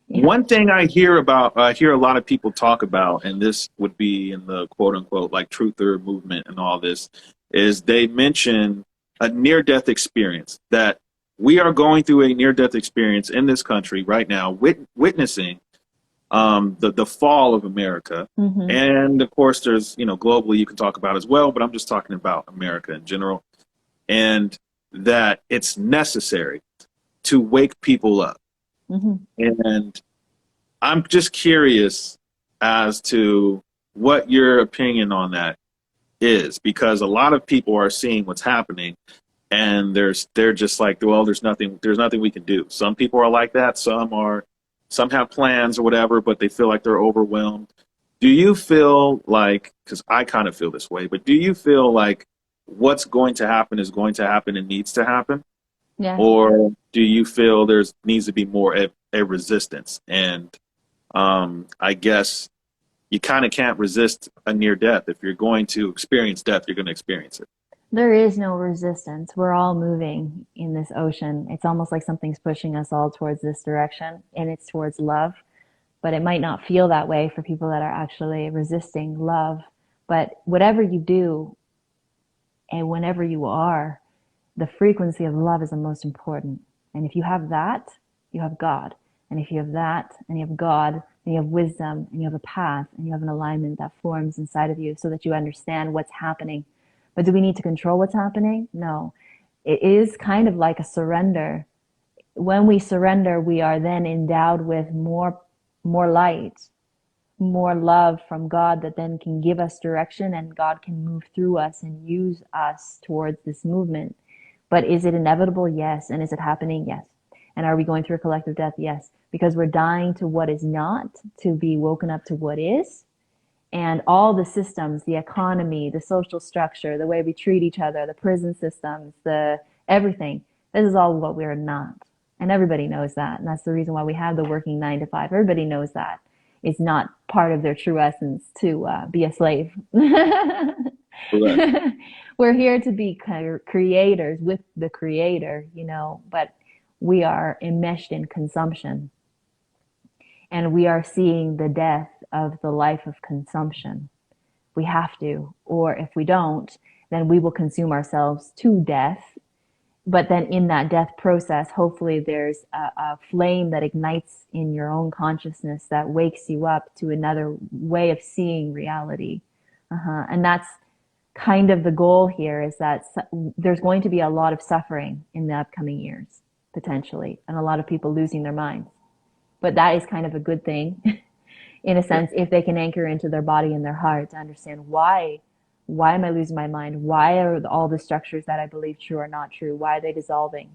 [SPEAKER 2] Yeah.
[SPEAKER 1] One thing I hear a lot of people talk about, and this would be in the quote unquote like truther movement and all this, is they mention a near death experience, that we are going through a near death experience in this country right now, witnessing the fall of America.
[SPEAKER 2] Mm-hmm.
[SPEAKER 1] And of course, there's, globally you can talk about as well, but I'm just talking about America in general, and that it's necessary to wake people up.
[SPEAKER 2] Mm-hmm.
[SPEAKER 1] And I'm just curious as to what your opinion on that is, because a lot of people are seeing what's happening and they're just like, well, there's nothing we can do. Some people are like that. Some have plans or whatever, but they feel like they're overwhelmed. Do you feel like, because I kind of feel this way, but do you feel like what's going to happen is going to happen and needs to happen?
[SPEAKER 2] Yes.
[SPEAKER 1] Or do you feel there's needs to be more a resistance? And I guess you kind of can't resist a near death. If you're going to experience death, you're going to experience it.
[SPEAKER 2] There is no resistance. We're all moving in this ocean. It's almost like something's pushing us all towards this direction, and it's towards love. but it might not feel that way for people that are actually resisting love. But whatever you do and whenever you are, the frequency of love is the most important. And if you have that, you have God. And if you have that, and you have God, then you have wisdom, and you have a path, and you have an alignment that forms inside of you so that you understand what's happening. But do we need to control what's happening? No. It is kind of like a surrender. When we surrender, we are then endowed with more light, more love from God that then can give us direction, and God can move through us and use us towards this movement. But is it inevitable? Yes. And is it happening? Yes. And are we going through a collective death? Yes. Because we're dying to what is not to be woken up to what is. And all the systems, the economy, the social structure, the way we treat each other, the prison systems, the everything, this is all what we're not. And everybody knows that. And that's the reason why we have the working 9 to 5. Everybody knows that. It's not part of their true essence to be a slave.
[SPEAKER 1] Correct.
[SPEAKER 2] We're here to be creators with the creator, but we are enmeshed in consumption. And we are seeing the death of the life of consumption. We have to, or if we don't, then we will consume ourselves to death. But then in that death process, hopefully there's a flame that ignites in your own consciousness that wakes you up to another way of seeing reality. And that's kind of the goal here, is that there's going to be a lot of suffering in the upcoming years, potentially, and a lot of people losing their minds. But that is kind of a good thing, in a sense, if they can anchor into their body and their heart to understand why am I losing my mind? Why are all the structures that I believe true are not true? Why are they dissolving,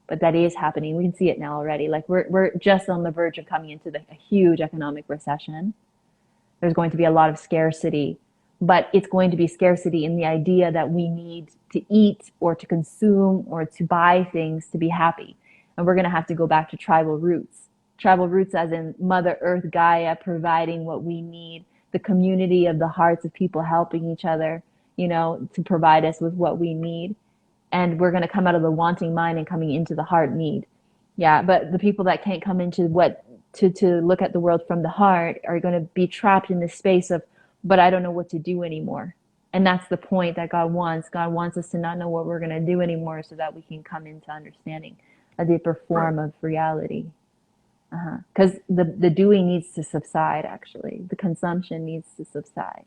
[SPEAKER 2] But that is happening. We can see it now already. Like we're just on the verge of coming into a huge economic recession. There's going to be a lot of scarcity, but it's going to be scarcity in the idea that we need to eat or to consume or to buy things to be happy. And we're going to have to go back to tribal roots. Tribal roots as in Mother Earth, Gaia, providing what we need, the community of the hearts of people helping each other, to provide us with what we need. And we're going to come out of the wanting mind and coming into the heart need. Yeah, but the people that can't come into to look at the world from the heart are going to be trapped in this space of, but I don't know what to do anymore. And that's the point that God wants. God wants us to not know what we're going to do anymore so that we can come into understanding a deeper form of reality. Because the doing needs to subside, actually. The consumption needs to subside.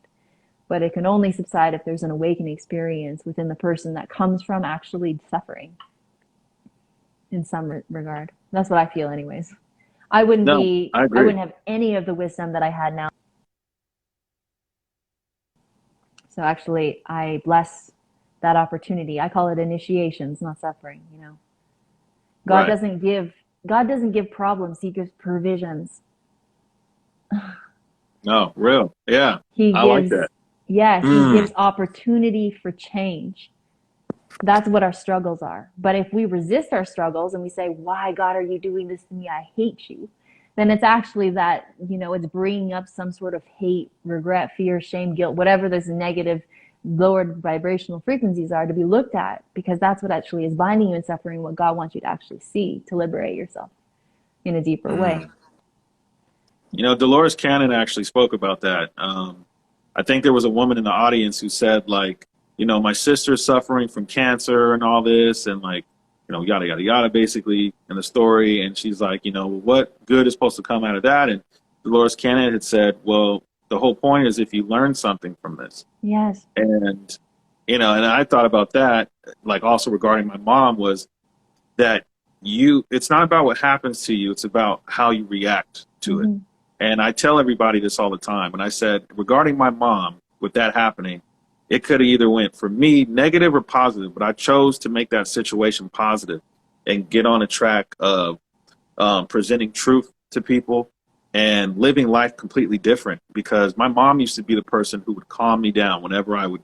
[SPEAKER 2] But it can only subside if there's an awakening experience within the person that comes from actually suffering in some regard. That's what I feel anyways. I wouldn't
[SPEAKER 1] I agree.
[SPEAKER 2] have any of the wisdom that I had now. So actually, I bless that opportunity. I call it initiations, not suffering, God doesn't give problems, he gives provisions.
[SPEAKER 1] No, real. Yeah.
[SPEAKER 2] He
[SPEAKER 1] I like
[SPEAKER 2] gives,
[SPEAKER 1] that.
[SPEAKER 2] yes, he gives opportunity for change. That's what our struggles are. But if we resist our struggles and we say, why, God, are you doing this to me? I hate you. Then it's actually that, it's bringing up some sort of hate, regret, fear, shame, guilt, whatever those negative lowered vibrational frequencies are to be looked at, because that's what actually is binding you in suffering, what God wants you to actually see to liberate yourself in a deeper way.
[SPEAKER 1] Dolores Cannon actually spoke about that. I think there was a woman in the audience who said, like, my sister's suffering from cancer and all this, and like, yada, yada, yada, basically in the story. And she's like, what good is supposed to come out of that? And Dolores Cannon had said, well, the whole point is if you learn something from this.
[SPEAKER 2] Yes.
[SPEAKER 1] And, and I thought about that, like also regarding my mom, was that it's not about what happens to you, it's about how you react to it. And I tell everybody this all the time. And I said, regarding my mom, with that happening, it could have either went for me negative or positive, but I chose to make that situation positive and get on a track of presenting truth to people and living life completely different, because my mom used to be the person who would calm me down whenever I would,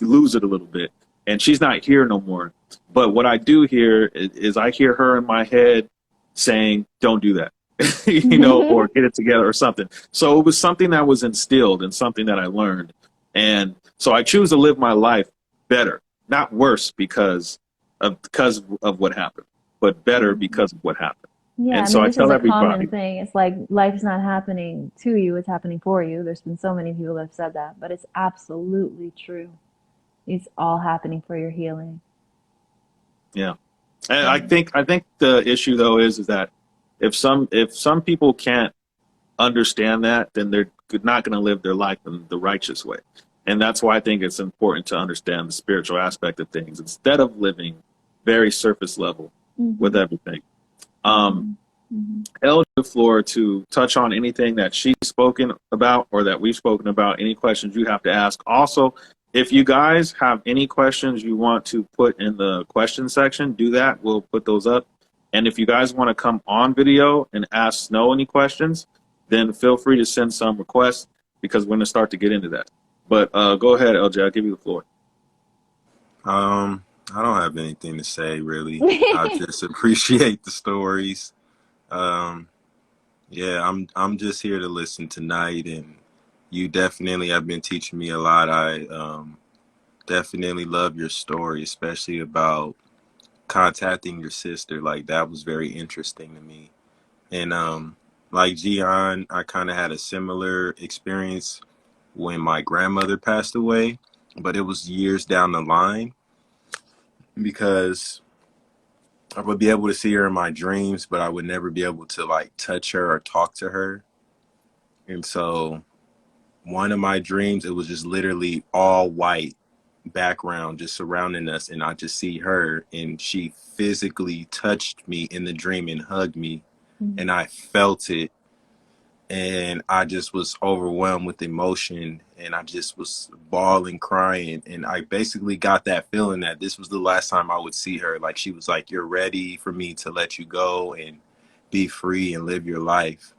[SPEAKER 1] lose it a little bit. And she's not here no more. But what I do hear is I hear her in my head saying, don't do that. Or get it together or something. So it was something that was instilled and something that I learned. And so I choose to live my life better, not worse because of what happened, but better because of what happened.
[SPEAKER 2] Yeah,
[SPEAKER 1] And
[SPEAKER 2] I
[SPEAKER 1] so
[SPEAKER 2] mean,
[SPEAKER 1] I
[SPEAKER 2] this is
[SPEAKER 1] tell
[SPEAKER 2] a common
[SPEAKER 1] everybody,
[SPEAKER 2] thing. It's like life's not happening to you, it's happening for you. There's been so many people that have said that, but it's absolutely true. It's all happening for your healing.
[SPEAKER 1] yeah. And
[SPEAKER 2] Mm-hmm.
[SPEAKER 1] I think the issue though is that if some people can't understand that, then they're not going to live their life in the righteous way. And that's why I think it's important to understand the spiritual aspect of things instead of living very surface level with
[SPEAKER 2] Mm-hmm.
[SPEAKER 1] everything.
[SPEAKER 2] Mm-hmm. Mm-hmm.
[SPEAKER 1] Elle, the floor to touch on anything that she's spoken about or that we've spoken about, any questions you have to ask. Also, if you guys have any questions you want to put in the question section, do that. We'll put those up. And if you guys want to come on video and ask Snow any questions, then feel free to send some requests because we're going to start to get into that. But go ahead, LJ. I'll give you the floor.
[SPEAKER 4] I don't have anything to say really. I just appreciate the stories. Um, yeah, I'm just here to listen tonight, and you definitely have been teaching me a lot. I definitely love your story, especially about contacting your sister. Like that was very interesting to me. And like Gian, I kind of had a similar experience when my grandmother passed away, but it was years down the line because I would be able to see her in my dreams, but I would never be able to like touch her or talk to her. And so one of my dreams, it was just literally all white background just surrounding us, and I just see her, and she physically touched me in the dream and hugged me,
[SPEAKER 2] Mm-hmm.
[SPEAKER 4] and I felt it, and I just was overwhelmed with emotion, and I just was bawling, crying, and I basically got that feeling that this was the last time I would see her. Like she was like, "You're ready for me to let you go and be free and live your life,"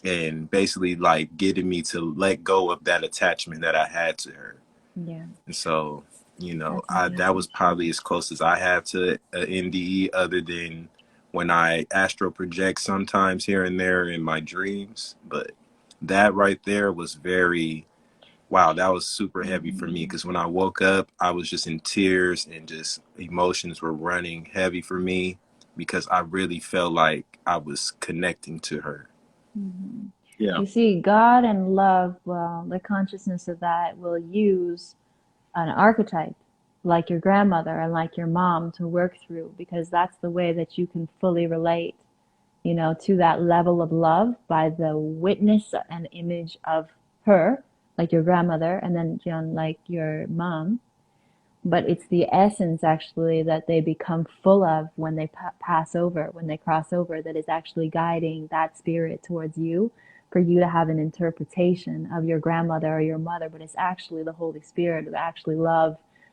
[SPEAKER 4] and basically like getting me to let go of that attachment that I had to her.
[SPEAKER 2] Yeah,
[SPEAKER 4] And so,
[SPEAKER 2] that's
[SPEAKER 4] that
[SPEAKER 2] amazing.
[SPEAKER 4] was probably as close as I have to a NDE, other than when I astral project sometimes here and there in my dreams. But that right there was very, wow, that was super heavy for me,
[SPEAKER 2] Mm-hmm.
[SPEAKER 4] because when I woke up, I was just in tears and just emotions were running heavy for me because I really felt like I was connecting to her.
[SPEAKER 2] Mm-hmm.
[SPEAKER 1] Yeah.
[SPEAKER 2] You see, God and love, well, the consciousness of that will use an archetype like your grandmother and like your mom to work through because that's the way that you can fully relate, to that level of love by the witness and image of her, like your grandmother, and then John, like your mom. But it's the essence actually that they become full of when they pass over, when they cross over, that is actually guiding that spirit towards you for you to have an interpretation of your grandmother or your mother. But it's actually the Holy Spirit, of actually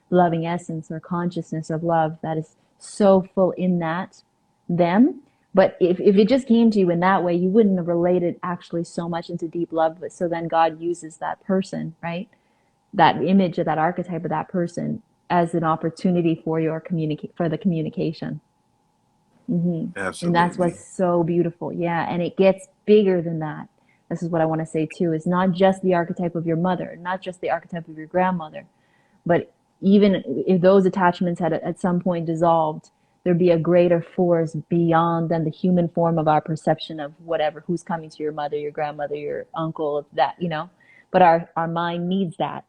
[SPEAKER 2] loving essence or consciousness of love that is so full in that them. But if it just came to you in that way, you wouldn't have related actually so much into deep love. But so then God uses that person, right? That image of that archetype of that person as an opportunity for your communicate for the communication. And that's
[SPEAKER 4] Absolutely.
[SPEAKER 2] what's so beautiful. Yeah, and it gets bigger than that. This is what I want to say too. It's not just the archetype of your mother, not just the archetype of your grandmother, but even if those attachments had at some point dissolved, there'd be a greater force beyond than the human form of our perception of whatever who's coming to your mother, your grandmother, your uncle, that. But our mind needs that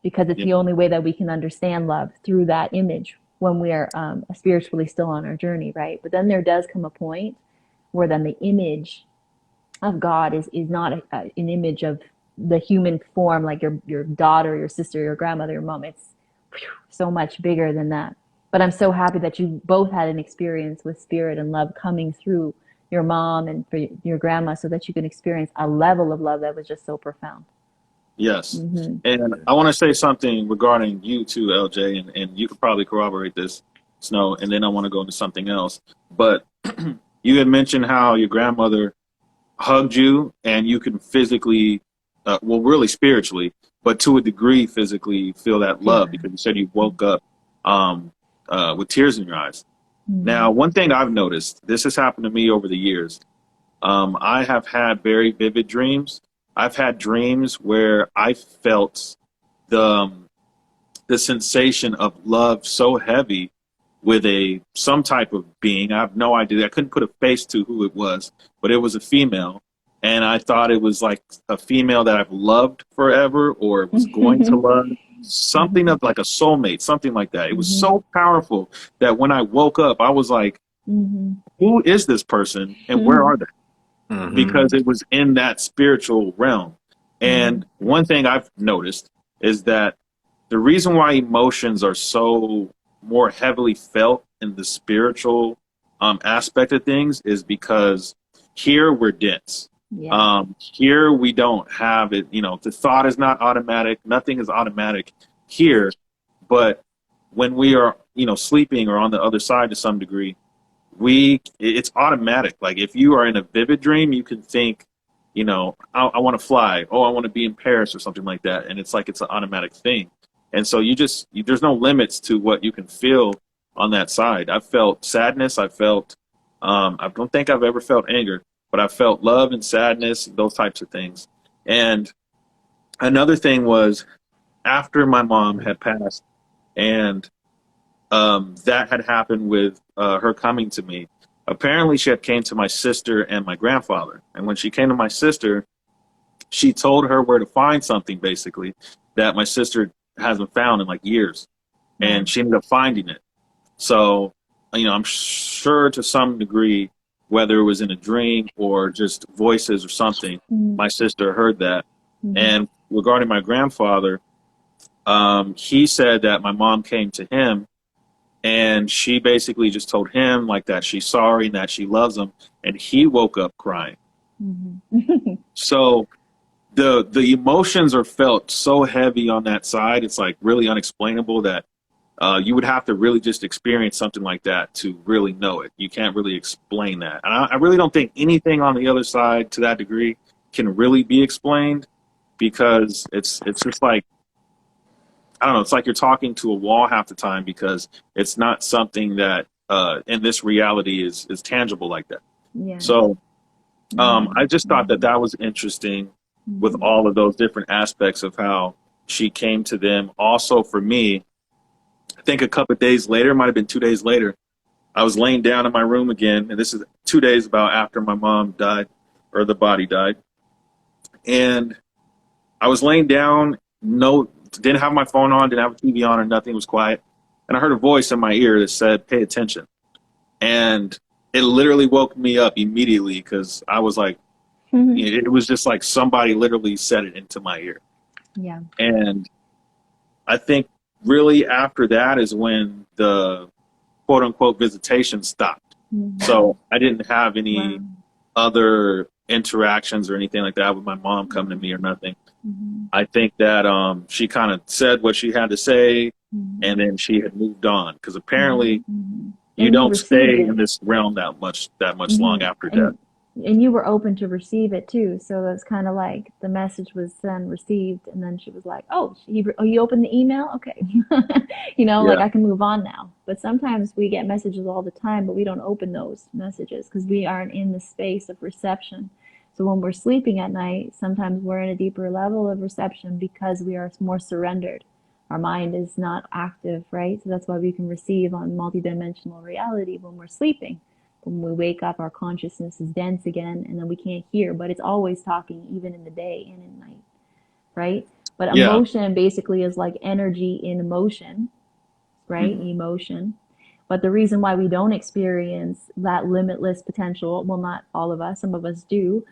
[SPEAKER 2] because it's
[SPEAKER 1] Yeah.
[SPEAKER 2] the only way that we can understand love through that image when we are spiritually still on our journey, right? But then there does come a point where then the image of God is not an image of the human form, like your daughter, your sister, your grandmother, your mom. It's so much bigger than that. But I'm so happy that you both had an experience with spirit and love coming through your mom and for your grandma so that you can experience a level of love that was just so profound.
[SPEAKER 1] Yes.
[SPEAKER 2] Mm-hmm.
[SPEAKER 1] And
[SPEAKER 4] Yeah.
[SPEAKER 1] I want to say something regarding you too, LJ, and you could probably corroborate this, Snow, and then I want to go into something else. But you had mentioned how your grandmother hugged you and you can physically, well, really spiritually, but to a degree physically feel that
[SPEAKER 2] Feel
[SPEAKER 1] love
[SPEAKER 2] that.
[SPEAKER 1] because you said you woke up um, with tears in your eyes.
[SPEAKER 2] Mm-hmm.
[SPEAKER 1] Now, one thing I've noticed, this has happened to me over the years. I have had very vivid dreams. I've had dreams where I felt the the sensation of love so heavy with some type of being. I have no idea. I couldn't put a face to who it was, but it was a female. And I thought it was like a female that I've loved forever or was going to love. Something of like a soulmate, something like that. It was so powerful that when I woke up, I was like, who is this person and where are they? Because it was in that spiritual realm. And one thing I've noticed is that the reason why emotions are so more heavily felt in the spiritual aspect of things is because here we're dense.
[SPEAKER 2] Yeah.
[SPEAKER 1] Here we don't have it, the thought is not automatic. Nothing is automatic here. But when we are, sleeping or on the other side to some degree, it's automatic. Like if you are in a vivid dream, you can think, I want to fly. Oh, I want to be in Paris or something like that. And it's like, it's an automatic thing. And so there's no limits to what you can feel on that side. I've felt sadness. I don't think I've ever felt anger, but I felt love and sadness, those types of things. And another thing was after my mom had passed and that had happened with her coming to me. Apparently she had came to my sister and my grandfather. And when she came to my sister, she told her where to find something basically that my sister hasn't found in like years. And she ended up finding it. So, I'm sure to some degree, whether it was in a dream or just voices or something, my sister heard that. And regarding my grandfather, he said that my mom came to him and she basically just told him like that she's sorry and that she loves him. And he woke up crying. So the emotions are felt so heavy on that side. It's like really unexplainable that you would have to really just experience something like that to really know it. You can't really explain that. And I really don't think anything on the other side to that degree can really be explained because it's just like, I don't know, it's like you're talking to a wall half the time because it's not something that in this reality is tangible like that.
[SPEAKER 2] Yeah.
[SPEAKER 1] So I just thought that was interesting with all of those different aspects of how she came to them. Also for me, I think a couple of days later, it might have been 2 days later, I was laying down in my room again. And this is 2 days about after my mom died or the body died. And I was laying down, didn't have my phone on, didn't have a TV on or nothing, it was quiet. And I heard a voice in my ear that said, pay attention. And it literally woke me up immediately because I was like, it was just like somebody literally said it into my ear.
[SPEAKER 2] Yeah.
[SPEAKER 1] And I think really after that is when the quote unquote visitation stopped. So I didn't have any other interactions or anything like that with my mom coming to me or nothing. I think that she kind of said what she had to say and then she had moved on because apparently you don't stay in this realm that much long after death.
[SPEAKER 2] And you were open to receive it too. So that's kind of like the message was then received. And then she was like, you opened the email? Okay. Like I can move on now. But sometimes we get messages all the time, but we don't open those messages because we aren't in the space of reception. So when we're sleeping at night, sometimes we're in a deeper level of reception because we are more surrendered. Our mind is not active, right? So that's why we can receive on multidimensional reality when we're sleeping. When we wake up, our consciousness is dense again, and then we can't hear, but it's always talking, even in the day and in night, right? But emotion basically is like energy in motion, right? Emotion. But the reason why we don't experience that limitless potential, well, not all of us, some of us do,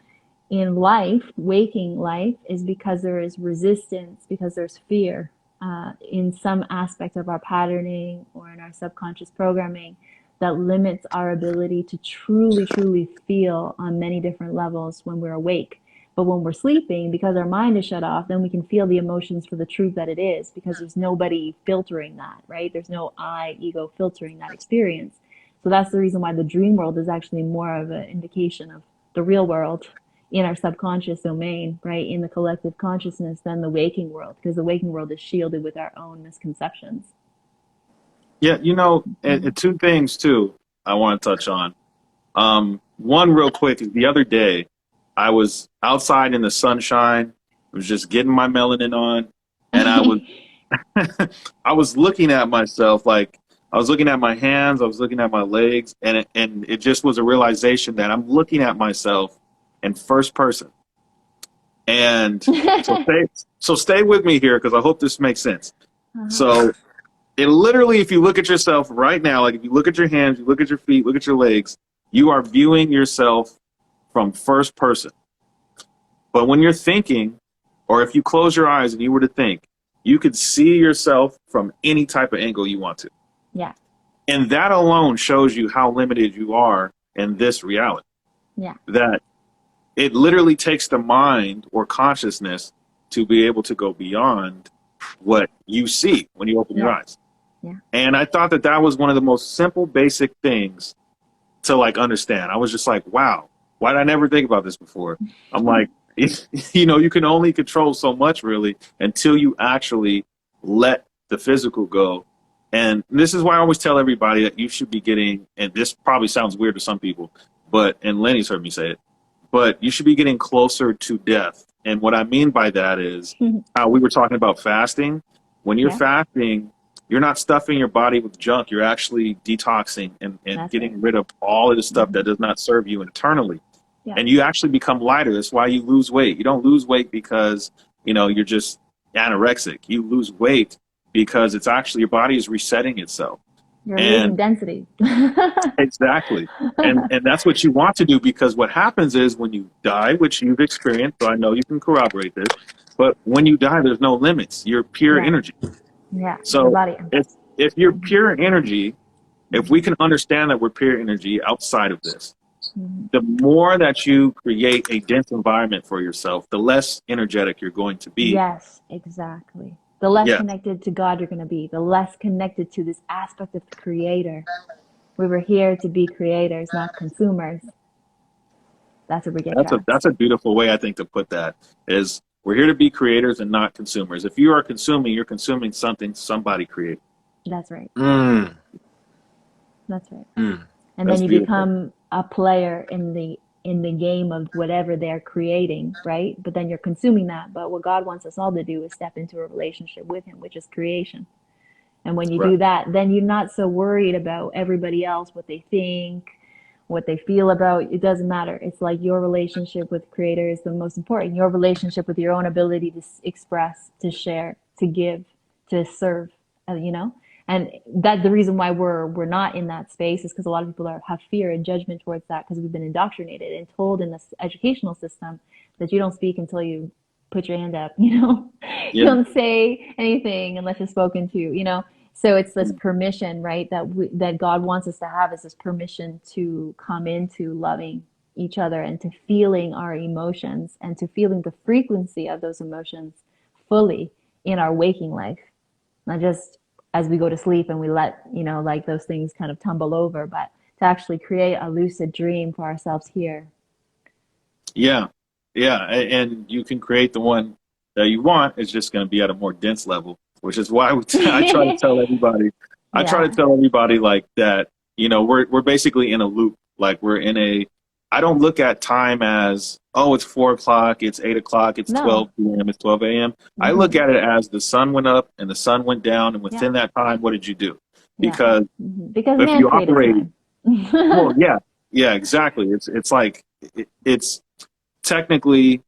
[SPEAKER 2] in life, waking life, is because there is resistance, because there's fear in some aspect of our patterning or in our subconscious programming that limits our ability to truly, truly feel on many different levels when we're awake. But when we're sleeping, because our mind is shut off, then we can feel the emotions for the truth that it is, because there's nobody filtering that, right? There's no ego filtering that experience. So that's the reason why the dream world is actually more of an indication of the real world in our subconscious domain, right? In the collective consciousness than the waking world, because the waking world is shielded with our own misconceptions.
[SPEAKER 1] Yeah, and two things too I want to touch on. One real quick is the other day I was outside in the sunshine. I was just getting my melanin on, and I was I was looking at myself like I was looking at my hands, I was looking at my legs, and it just was a realization that I'm looking at myself in first person. And so stay with me here because I hope this makes sense.
[SPEAKER 2] Uh-huh.
[SPEAKER 1] So it literally, if you look at yourself right now, like if you look at your hands, you look at your feet, look at your legs, you are viewing yourself from first person. But when you're thinking, or if you close your eyes and you were to think, you could see yourself from any type of angle you want to.
[SPEAKER 2] Yeah.
[SPEAKER 1] And that alone shows you how limited you are in this reality.
[SPEAKER 2] Yeah.
[SPEAKER 1] That it literally takes the mind or consciousness to be able to go beyond what you see when you open your
[SPEAKER 2] Yeah.
[SPEAKER 1] eyes.
[SPEAKER 2] Yeah.
[SPEAKER 1] And I thought that that was one of the most simple, basic things to like understand. I was just like, wow, why did I never think about this before? I'm like, you know, you can only control so much really until you actually let the physical go. And this is why I always tell everybody that you should be getting, and this probably sounds weird to some people, but, and Lenny's heard me say it, but you should be getting closer to death. And what I mean by that is how we were talking about fasting. When you're
[SPEAKER 2] Yeah.
[SPEAKER 1] fasting, you're not stuffing your body with junk. You're actually detoxing and
[SPEAKER 2] That's
[SPEAKER 1] getting
[SPEAKER 2] right.
[SPEAKER 1] rid of all of the stuff that does not serve you internally.
[SPEAKER 2] Yeah.
[SPEAKER 1] And you actually become lighter. That's why you lose weight. You don't lose weight because, you know, you're just anorexic. You lose weight because it's actually your body is resetting itself.
[SPEAKER 2] You're losing
[SPEAKER 1] And
[SPEAKER 2] density.
[SPEAKER 1] exactly. And that's what you want to do, because what happens is when you die, which you've experienced, so I know you can corroborate this, but when you die, there's no limits. You're pure
[SPEAKER 2] Yeah.
[SPEAKER 1] energy.
[SPEAKER 2] Yeah. The
[SPEAKER 1] So
[SPEAKER 2] body.
[SPEAKER 1] if you're pure energy, if we can understand that we're pure energy outside of this,
[SPEAKER 2] Mhm.
[SPEAKER 1] the more that you create a dense environment for yourself, the less energetic you're going to be.
[SPEAKER 2] Yes, exactly. The less
[SPEAKER 1] Yeah,
[SPEAKER 2] connected to God you're going to be, the less connected to this aspect of the creator. We were here to be creators, not consumers. That's where we get trapped.
[SPEAKER 1] that's a beautiful way, I think, to put that, is we're here to be creators and not consumers. If you are consuming, you're consuming something somebody created.
[SPEAKER 2] That's right.
[SPEAKER 4] Mm,
[SPEAKER 2] That's right.
[SPEAKER 4] mm.
[SPEAKER 2] And then
[SPEAKER 1] That's
[SPEAKER 2] you
[SPEAKER 1] beautiful.
[SPEAKER 2] become a player in the game of whatever they're creating, right? But then you're consuming that. But what God wants us all to do is step into a relationship with him, which is creation. And when you
[SPEAKER 1] Right.
[SPEAKER 2] do that, then you're not so worried about everybody else, what they think, what they feel about. It doesn't matter. It's like your relationship with creator is the most important. Your relationship with your own ability to express, to share, to give, to serve, you know? And that the reason why we're not in that space is because a lot of people have fear and judgment towards that, because we've been indoctrinated and told in this educational system that you don't speak until you put your hand up, you know? You
[SPEAKER 1] Yeah.
[SPEAKER 2] don't say anything unless you're spoken to, you know? So it's this permission, right, that God wants us to have, is this permission to come into loving each other and to feeling our emotions and to feeling the frequency of those emotions fully in our waking life, not just as we go to sleep and we let, you know, like those things kind of tumble over, but to actually create a lucid dream for ourselves here.
[SPEAKER 1] Yeah. Yeah. And you can create the one that you want. It's just going to be at a more dense level, which is why I try to tell everybody,
[SPEAKER 2] Yeah.
[SPEAKER 1] like that, you know, we're basically in a loop. Like we're in a, I don't look at time as, oh, it's 4 o'clock, it's 8 o'clock, it's
[SPEAKER 2] No.
[SPEAKER 1] 12 p.m., it's 12 a.m. I look
[SPEAKER 2] Mm-hmm.
[SPEAKER 1] at it as the sun went up and the sun went down. And
[SPEAKER 2] Yeah.
[SPEAKER 1] within that time, what did you do?
[SPEAKER 2] Yeah.
[SPEAKER 1] Because
[SPEAKER 2] Mm-hmm. Because
[SPEAKER 1] if
[SPEAKER 2] man
[SPEAKER 1] you
[SPEAKER 2] created
[SPEAKER 1] operate,
[SPEAKER 2] time.
[SPEAKER 1] well, yeah, yeah, exactly. It's like, it's technically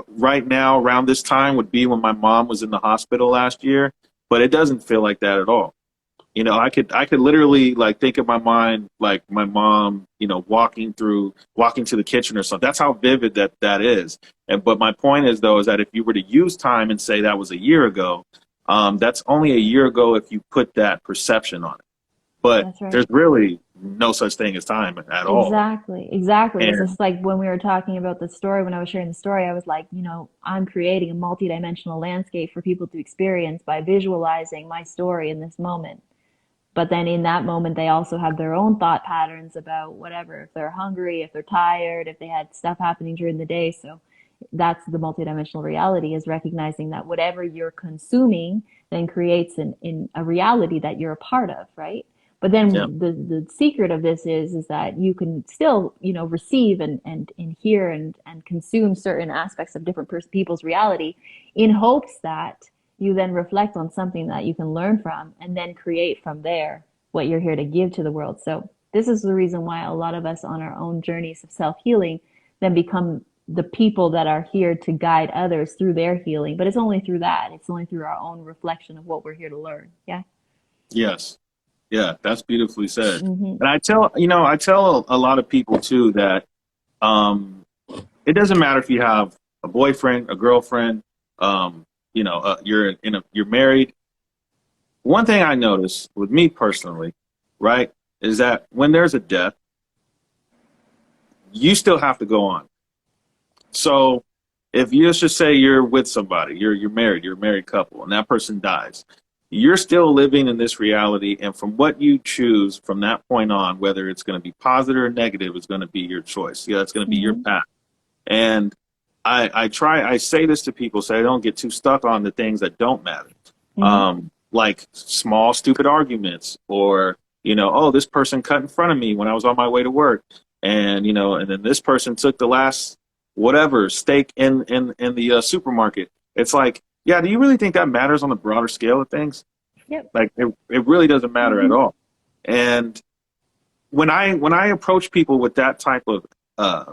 [SPEAKER 1] right now around this time would be when my mom was in the hospital last year, but it doesn't feel like that at all. You know, I could literally like think of my mind like my mom, you know, walking to the kitchen or something. That's how vivid that is. And but my point is though is that if you were to use time and say that was a year ago, that's only a year ago if you put that perception on it. But
[SPEAKER 2] That's right.
[SPEAKER 1] there's really no such thing as time at all.
[SPEAKER 2] Exactly, exactly. It's
[SPEAKER 1] And
[SPEAKER 2] just like when we were talking about the story, when I was sharing the story, I was like, you know, I'm creating a multidimensional landscape for people to experience by visualizing my story in this moment. But then in that moment, they also have their own thought patterns about whatever, if they're hungry, if they're tired, if they had stuff happening during the day. So that's the multidimensional reality, is recognizing that whatever you're consuming then creates in a reality that you're a part of, right? But
[SPEAKER 1] yeah,
[SPEAKER 2] then the secret of this is that you can still, you know, receive and hear and consume certain aspects of different people's reality in hopes that you then reflect on something that you can learn from and then create from there. what you're here to give to the world. So this is the reason why a lot of us on our own journeys of self-healing then become the people that are here to guide others through their healing. But it's only through that. It's only through our own reflection of what we're here to learn. Yeah.
[SPEAKER 1] Yes. Yeah, that's beautifully said.
[SPEAKER 2] Mm-hmm.
[SPEAKER 1] And I tell a lot of people too that it doesn't matter if you have a boyfriend, a girlfriend, you're married. One thing I notice with me personally, right, is that when there's a death, you still have to go on. So if you just say you're with somebody, you're married, you're a married couple, and that person dies, you're still living in this reality. And from what you choose from that point on, whether it's going to be positive or negative, is going to be your choice. Yeah, it's going to be your path. And I say this to people so I don't get too stuck on the things that don't matter. Like small, stupid arguments, or, oh, this person cut in front of me when I was on my way to work. And, and then this person took the last whatever steak in the supermarket. It's like, yeah, do you really think that matters on the broader scale of things?
[SPEAKER 2] Yep.
[SPEAKER 1] Like it really doesn't matter at all. And when I approach people with that type of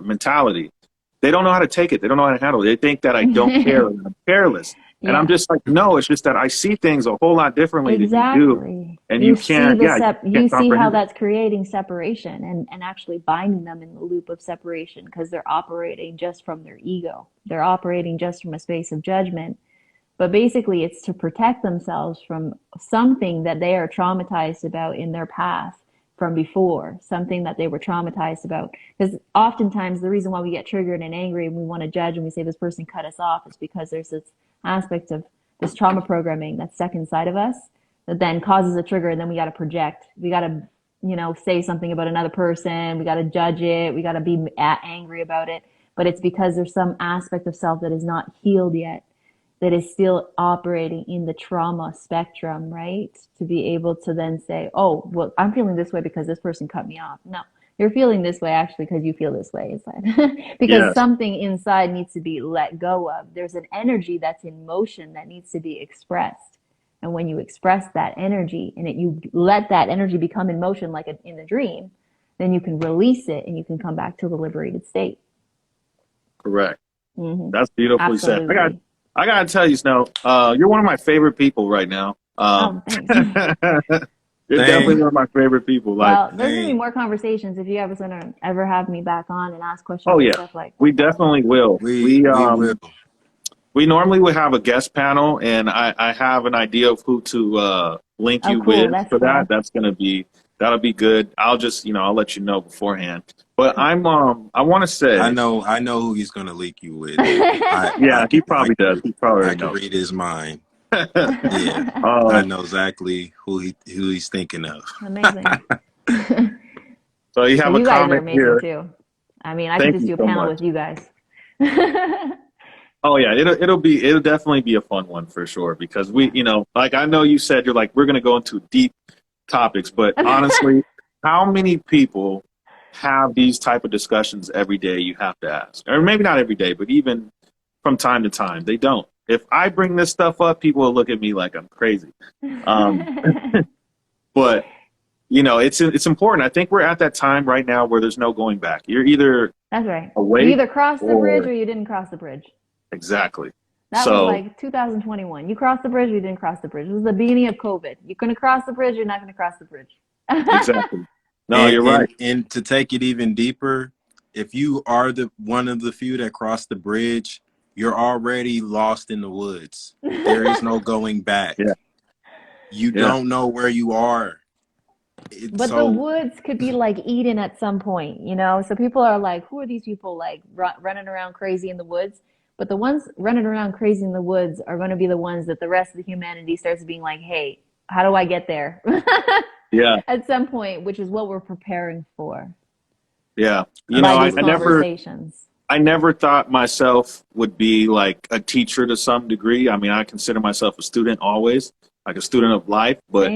[SPEAKER 1] mentality, they don't know how to take it. They don't know how to handle it. They think that I don't care and I'm careless. And I'm just like, no, it's just that I see things a whole lot differently than you do. And you can't,
[SPEAKER 2] you see how that's creating separation and actually binding them in the loop of separation because they're operating just from their ego. They're operating just from a space of judgment. But basically, it's to protect themselves from something that they are traumatized about in their past from before, something that they were traumatized about. Because oftentimes the reason why we get triggered and angry and we want to judge and we say this person cut us off is because there's this aspect of this trauma programming that's stuck inside of us that then causes a trigger, and then we got to project. We got to, say something about another person. We got to judge it. We got to be angry about it. But it's because there's some aspect of self that is not healed yet, that is still operating in the trauma spectrum, right? To be able to then say, oh, well, I'm feeling this way because this person cut me off. No, you're feeling this way actually because you feel this way inside. Because something inside needs to be let go of. There's an energy that's in motion that needs to be expressed. And when you express that energy and you let that energy become in motion like in a dream, then you can release it and you can come back to the liberated state.
[SPEAKER 1] Correct.
[SPEAKER 2] Mm-hmm.
[SPEAKER 1] That's beautifully said. I gotta tell you, Snow, you're one of my favorite people right now.
[SPEAKER 2] Thanks.
[SPEAKER 1] You're definitely one of my favorite people.
[SPEAKER 2] Well, there's gonna be more conversations if you ever have me back on and ask questions and stuff like that.
[SPEAKER 1] We definitely will.
[SPEAKER 4] We will.
[SPEAKER 1] We normally would have a guest panel, and I have an idea of who to link you with for that. That'll be good. I'll just, I'll let you know beforehand. But I want to say,
[SPEAKER 4] I know who he's gonna link you with.
[SPEAKER 1] He probably does. He probably
[SPEAKER 4] I can read his mind. Yeah, I know exactly who he's thinking of.
[SPEAKER 2] Amazing.
[SPEAKER 1] So you have a
[SPEAKER 2] you guys
[SPEAKER 1] comment
[SPEAKER 2] are amazing
[SPEAKER 1] here
[SPEAKER 2] too. I mean, I could just do a panel with you guys.
[SPEAKER 1] Oh yeah, it'll definitely be a fun one for sure, because we, like, I know you said you're like, we're gonna go into deep topics, but honestly, how many people have these type of discussions every day? You have to ask, or maybe not every day, but even from time to time, they don't. If I bring this stuff up, people will look at me like I'm crazy. But it's important. I think we're at that time right now where there's no going back. You're either
[SPEAKER 2] that's right.
[SPEAKER 1] You
[SPEAKER 2] either crossed the bridge or you didn't cross the bridge.
[SPEAKER 1] Exactly.
[SPEAKER 2] That was like 2021. You crossed the bridge or you didn't cross the bridge. It was the beginning of COVID. You're going to cross the bridge. You're not going to cross the bridge.
[SPEAKER 1] Exactly. No, you're right.
[SPEAKER 4] And to take it even deeper, if you are one of the few that crossed the bridge, you're already lost in the woods. There is no going back. You don't know where you are.
[SPEAKER 2] But the woods could be like Eden at some point, So people are like, who are these people like running around crazy in the woods? But the ones running around crazy in the woods are going to be the ones that the rest of the humanity starts being like, hey, how do I get there? At some point, which is what we're preparing for.
[SPEAKER 1] Yeah.
[SPEAKER 2] I
[SPEAKER 1] never thought myself would be like a teacher to some degree. I mean, I consider myself a student always, like a student of life, but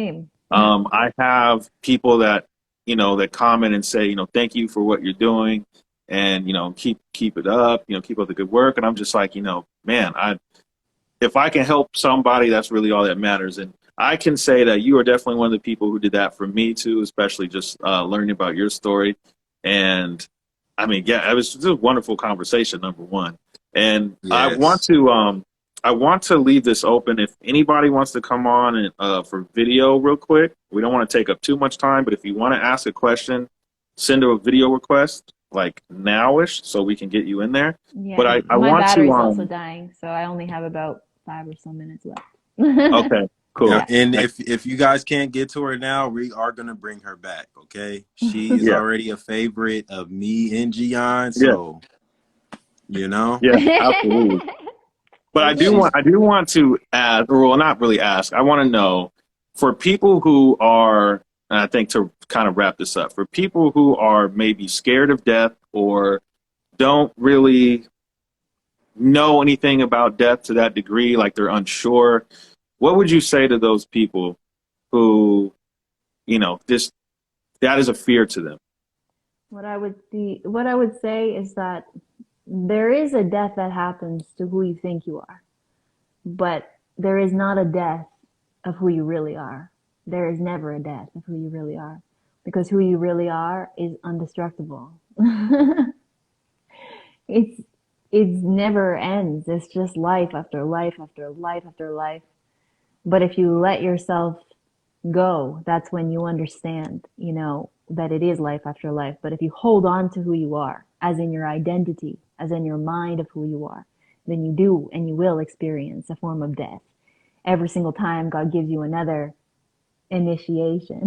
[SPEAKER 1] I have people that, that comment and say, thank you for what you're doing, and, keep it up, keep up the good work. And I'm just like, man, if I can help somebody, that's really all that matters. And I can say that you are definitely one of the people who did that for me too, especially just learning about your story. And I mean, yeah, it was just a wonderful conversation, number one. And
[SPEAKER 4] Yes.
[SPEAKER 1] I want to leave this open. If anybody wants to come on and for video real quick, we don't want to take up too much time, but if you want to ask a question, send a video request like nowish so we can get you in there. But
[SPEAKER 2] Yeah,
[SPEAKER 1] I
[SPEAKER 2] my
[SPEAKER 1] want to
[SPEAKER 2] battery's also dying, so I only have about 5 or so minutes left.
[SPEAKER 1] okay, cool.
[SPEAKER 4] Yeah, and
[SPEAKER 2] Yeah.
[SPEAKER 4] if you guys can't get to her now, we are gonna bring her back. Okay, she is
[SPEAKER 1] Yeah,
[SPEAKER 4] already a favorite of me and Gian,
[SPEAKER 1] yeah,
[SPEAKER 4] so you know
[SPEAKER 1] yeah, absolutely. But
[SPEAKER 2] We'll do.
[SPEAKER 4] she's
[SPEAKER 1] I do want to ask, or well, not really ask. I want to know for people who are, and I think to kind of wrap this up, for people who are maybe scared of death or don't really know anything about death to that degree, like they're unsure, what would you say to those people who, this that is a fear to them?
[SPEAKER 2] What I would say is that there is a death that happens to who you think you are, but there is not a death of who you really are. There is never a death of who you really are, because who you really are is indestructible. it's it's never ends. It's just life after life after life after life. But if you let yourself go, that's when you understand, that it is life after life. But if you hold on to who you are, as in your identity, as in your mind of who you are, then you do and you will experience a form of death. Every single time God gives you another initiation.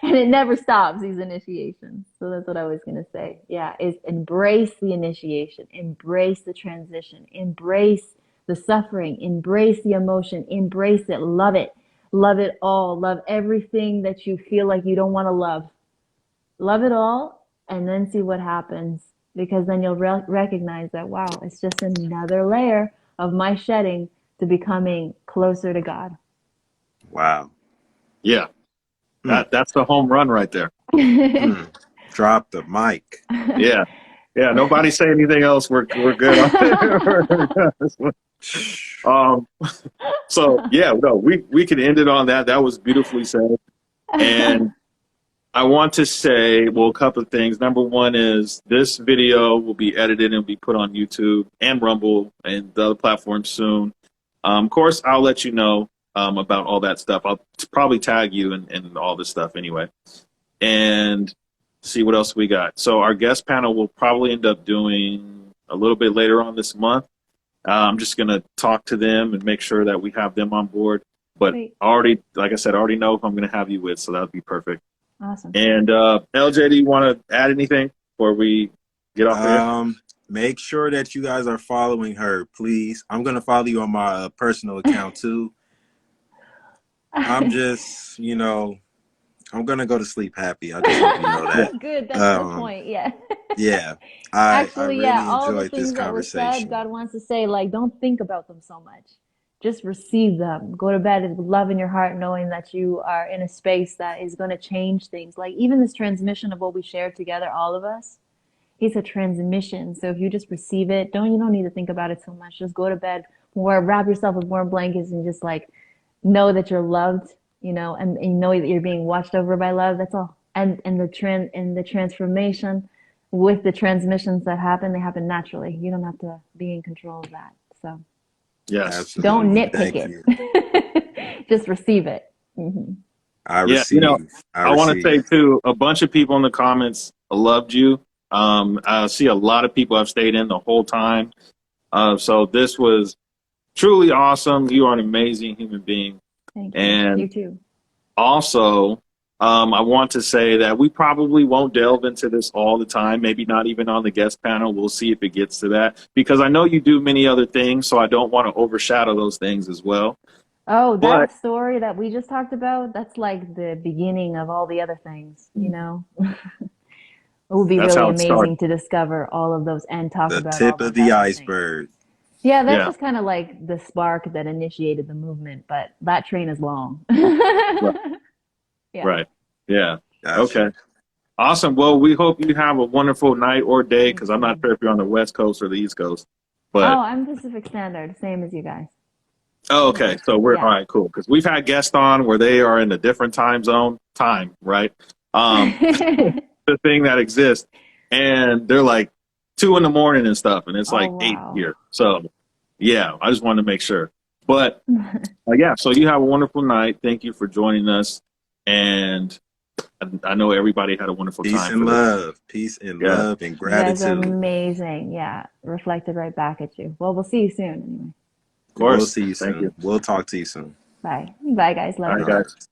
[SPEAKER 2] And it never stops, these initiations. So that's what I was going to say. Yeah, is embrace the initiation, embrace the transition, embrace the suffering, embrace the emotion, embrace it, love it all, love everything that you feel like you don't want to love it all, and then see what happens. Because then you'll recognize that, wow, it's just another layer of my shedding to becoming closer to God.
[SPEAKER 4] wow.
[SPEAKER 1] Yeah,
[SPEAKER 4] Mm,
[SPEAKER 1] that's the home run right there.
[SPEAKER 4] mm. Drop the mic.
[SPEAKER 1] Yeah, yeah. Nobody say anything else. We're good on this one. Um, so yeah, no, we could end it on that. That was beautifully said. And I want to say, well, a couple of things. Number one is this video will be edited and be put on YouTube and Rumble and the other platforms soon. Of course, I'll let you know about all that stuff. I'll probably tag you and all this stuff anyway. And see what else we got. So our guest panel will probably end up doing a little bit later on this month. I'm just going to talk to them and make sure that we have them on board. But
[SPEAKER 2] Great.
[SPEAKER 1] already, like I said, I already know who I'm going to have you with, so that would be perfect.
[SPEAKER 2] Awesome.
[SPEAKER 1] And LJ, do you want to add anything before we get off here?
[SPEAKER 4] Make sure that you guys are following her, please. I'm gonna follow you on my personal account too. I'm just, I'm gonna go to sleep happy. I just hope you know that.
[SPEAKER 2] Good, that's the point. Yeah.
[SPEAKER 4] Yeah, I
[SPEAKER 2] Actually, yeah,
[SPEAKER 4] really
[SPEAKER 2] all the
[SPEAKER 4] enjoyed this
[SPEAKER 2] things that were said,
[SPEAKER 4] conversation.
[SPEAKER 2] God wants to say, like, don't think about them so much. Just receive them. Go to bed with love in your heart, knowing that you are in a space that is going to change things. Like, even this transmission of what we share together, all of us, it's a transmission. So if you just receive it, you don't need to think about it so much. Just go to bed, wrap yourself with warm blankets, and just like know that you're loved, and you know that you're being watched over by love. That's all. And the transformation with the transmissions that happen, they happen naturally. You don't have to be in control of that. So
[SPEAKER 1] Yes.
[SPEAKER 2] don't
[SPEAKER 4] Absolutely.
[SPEAKER 2] nitpick
[SPEAKER 4] Thank you.
[SPEAKER 2] it. Just receive it. Mm-hmm.
[SPEAKER 4] I
[SPEAKER 1] Yeah,
[SPEAKER 4] receive. I
[SPEAKER 1] I want to say
[SPEAKER 4] receive.
[SPEAKER 1] too, a bunch of people in the comments loved you. I see a lot of people have stayed in the whole time. So this was truly awesome. You are an amazing human being.
[SPEAKER 2] Thank you. You
[SPEAKER 1] And
[SPEAKER 2] too.
[SPEAKER 1] also, I want to say that we probably won't delve into this all the time, maybe not even on the guest panel. We'll see if it gets to that, because I know you do many other things, so I don't want to overshadow those things as well.
[SPEAKER 2] Oh,
[SPEAKER 1] But
[SPEAKER 2] that story that we just talked about, that's like the beginning of all the other things. It would be
[SPEAKER 1] that's
[SPEAKER 2] really
[SPEAKER 1] how it started.
[SPEAKER 2] amazing to discover all of those and talk
[SPEAKER 4] The
[SPEAKER 2] about all
[SPEAKER 4] tip of
[SPEAKER 2] those
[SPEAKER 4] the
[SPEAKER 2] other things.
[SPEAKER 4] iceberg.
[SPEAKER 2] Yeah, that's
[SPEAKER 1] Yeah,
[SPEAKER 2] just kind of like the spark that initiated the movement, but that train is long.
[SPEAKER 1] right,
[SPEAKER 2] Yeah.
[SPEAKER 1] right. Yeah.
[SPEAKER 4] Gotcha.
[SPEAKER 1] Okay. Awesome. Well, we hope you have a wonderful night or day,
[SPEAKER 2] You
[SPEAKER 1] because I'm not
[SPEAKER 2] too.
[SPEAKER 1] sure if you're on the West Coast or the East Coast.
[SPEAKER 2] Oh,
[SPEAKER 1] But
[SPEAKER 2] I'm Pacific Standard, same as you guys.
[SPEAKER 1] Oh, okay. So we're all
[SPEAKER 2] Yeah.
[SPEAKER 1] right, cool. Because we've had guests on where they are in a different time, right? The thing that exists, and they're like 2 in the morning and stuff, and it's
[SPEAKER 2] Oh,
[SPEAKER 1] like 8
[SPEAKER 2] wow.
[SPEAKER 1] here. So yeah, I just wanted to make sure. But yeah, so you have a wonderful night. Thank you for joining us, and I know everybody had a wonderful
[SPEAKER 4] Peace
[SPEAKER 1] time
[SPEAKER 4] and
[SPEAKER 1] for this.
[SPEAKER 4] love. Peace and
[SPEAKER 1] Yeah,
[SPEAKER 4] love and
[SPEAKER 2] You guys are
[SPEAKER 4] gratitude.
[SPEAKER 2] amazing. Yeah. Reflected right back at you. Well, we'll see you soon anyway.
[SPEAKER 1] of
[SPEAKER 4] We'll
[SPEAKER 1] course.
[SPEAKER 4] see you
[SPEAKER 1] Thank you.
[SPEAKER 4] soon. We'll talk to you soon.
[SPEAKER 2] Bye. Bye, guys.
[SPEAKER 1] All
[SPEAKER 2] Love
[SPEAKER 1] right,
[SPEAKER 2] you.
[SPEAKER 4] All right.
[SPEAKER 1] guys.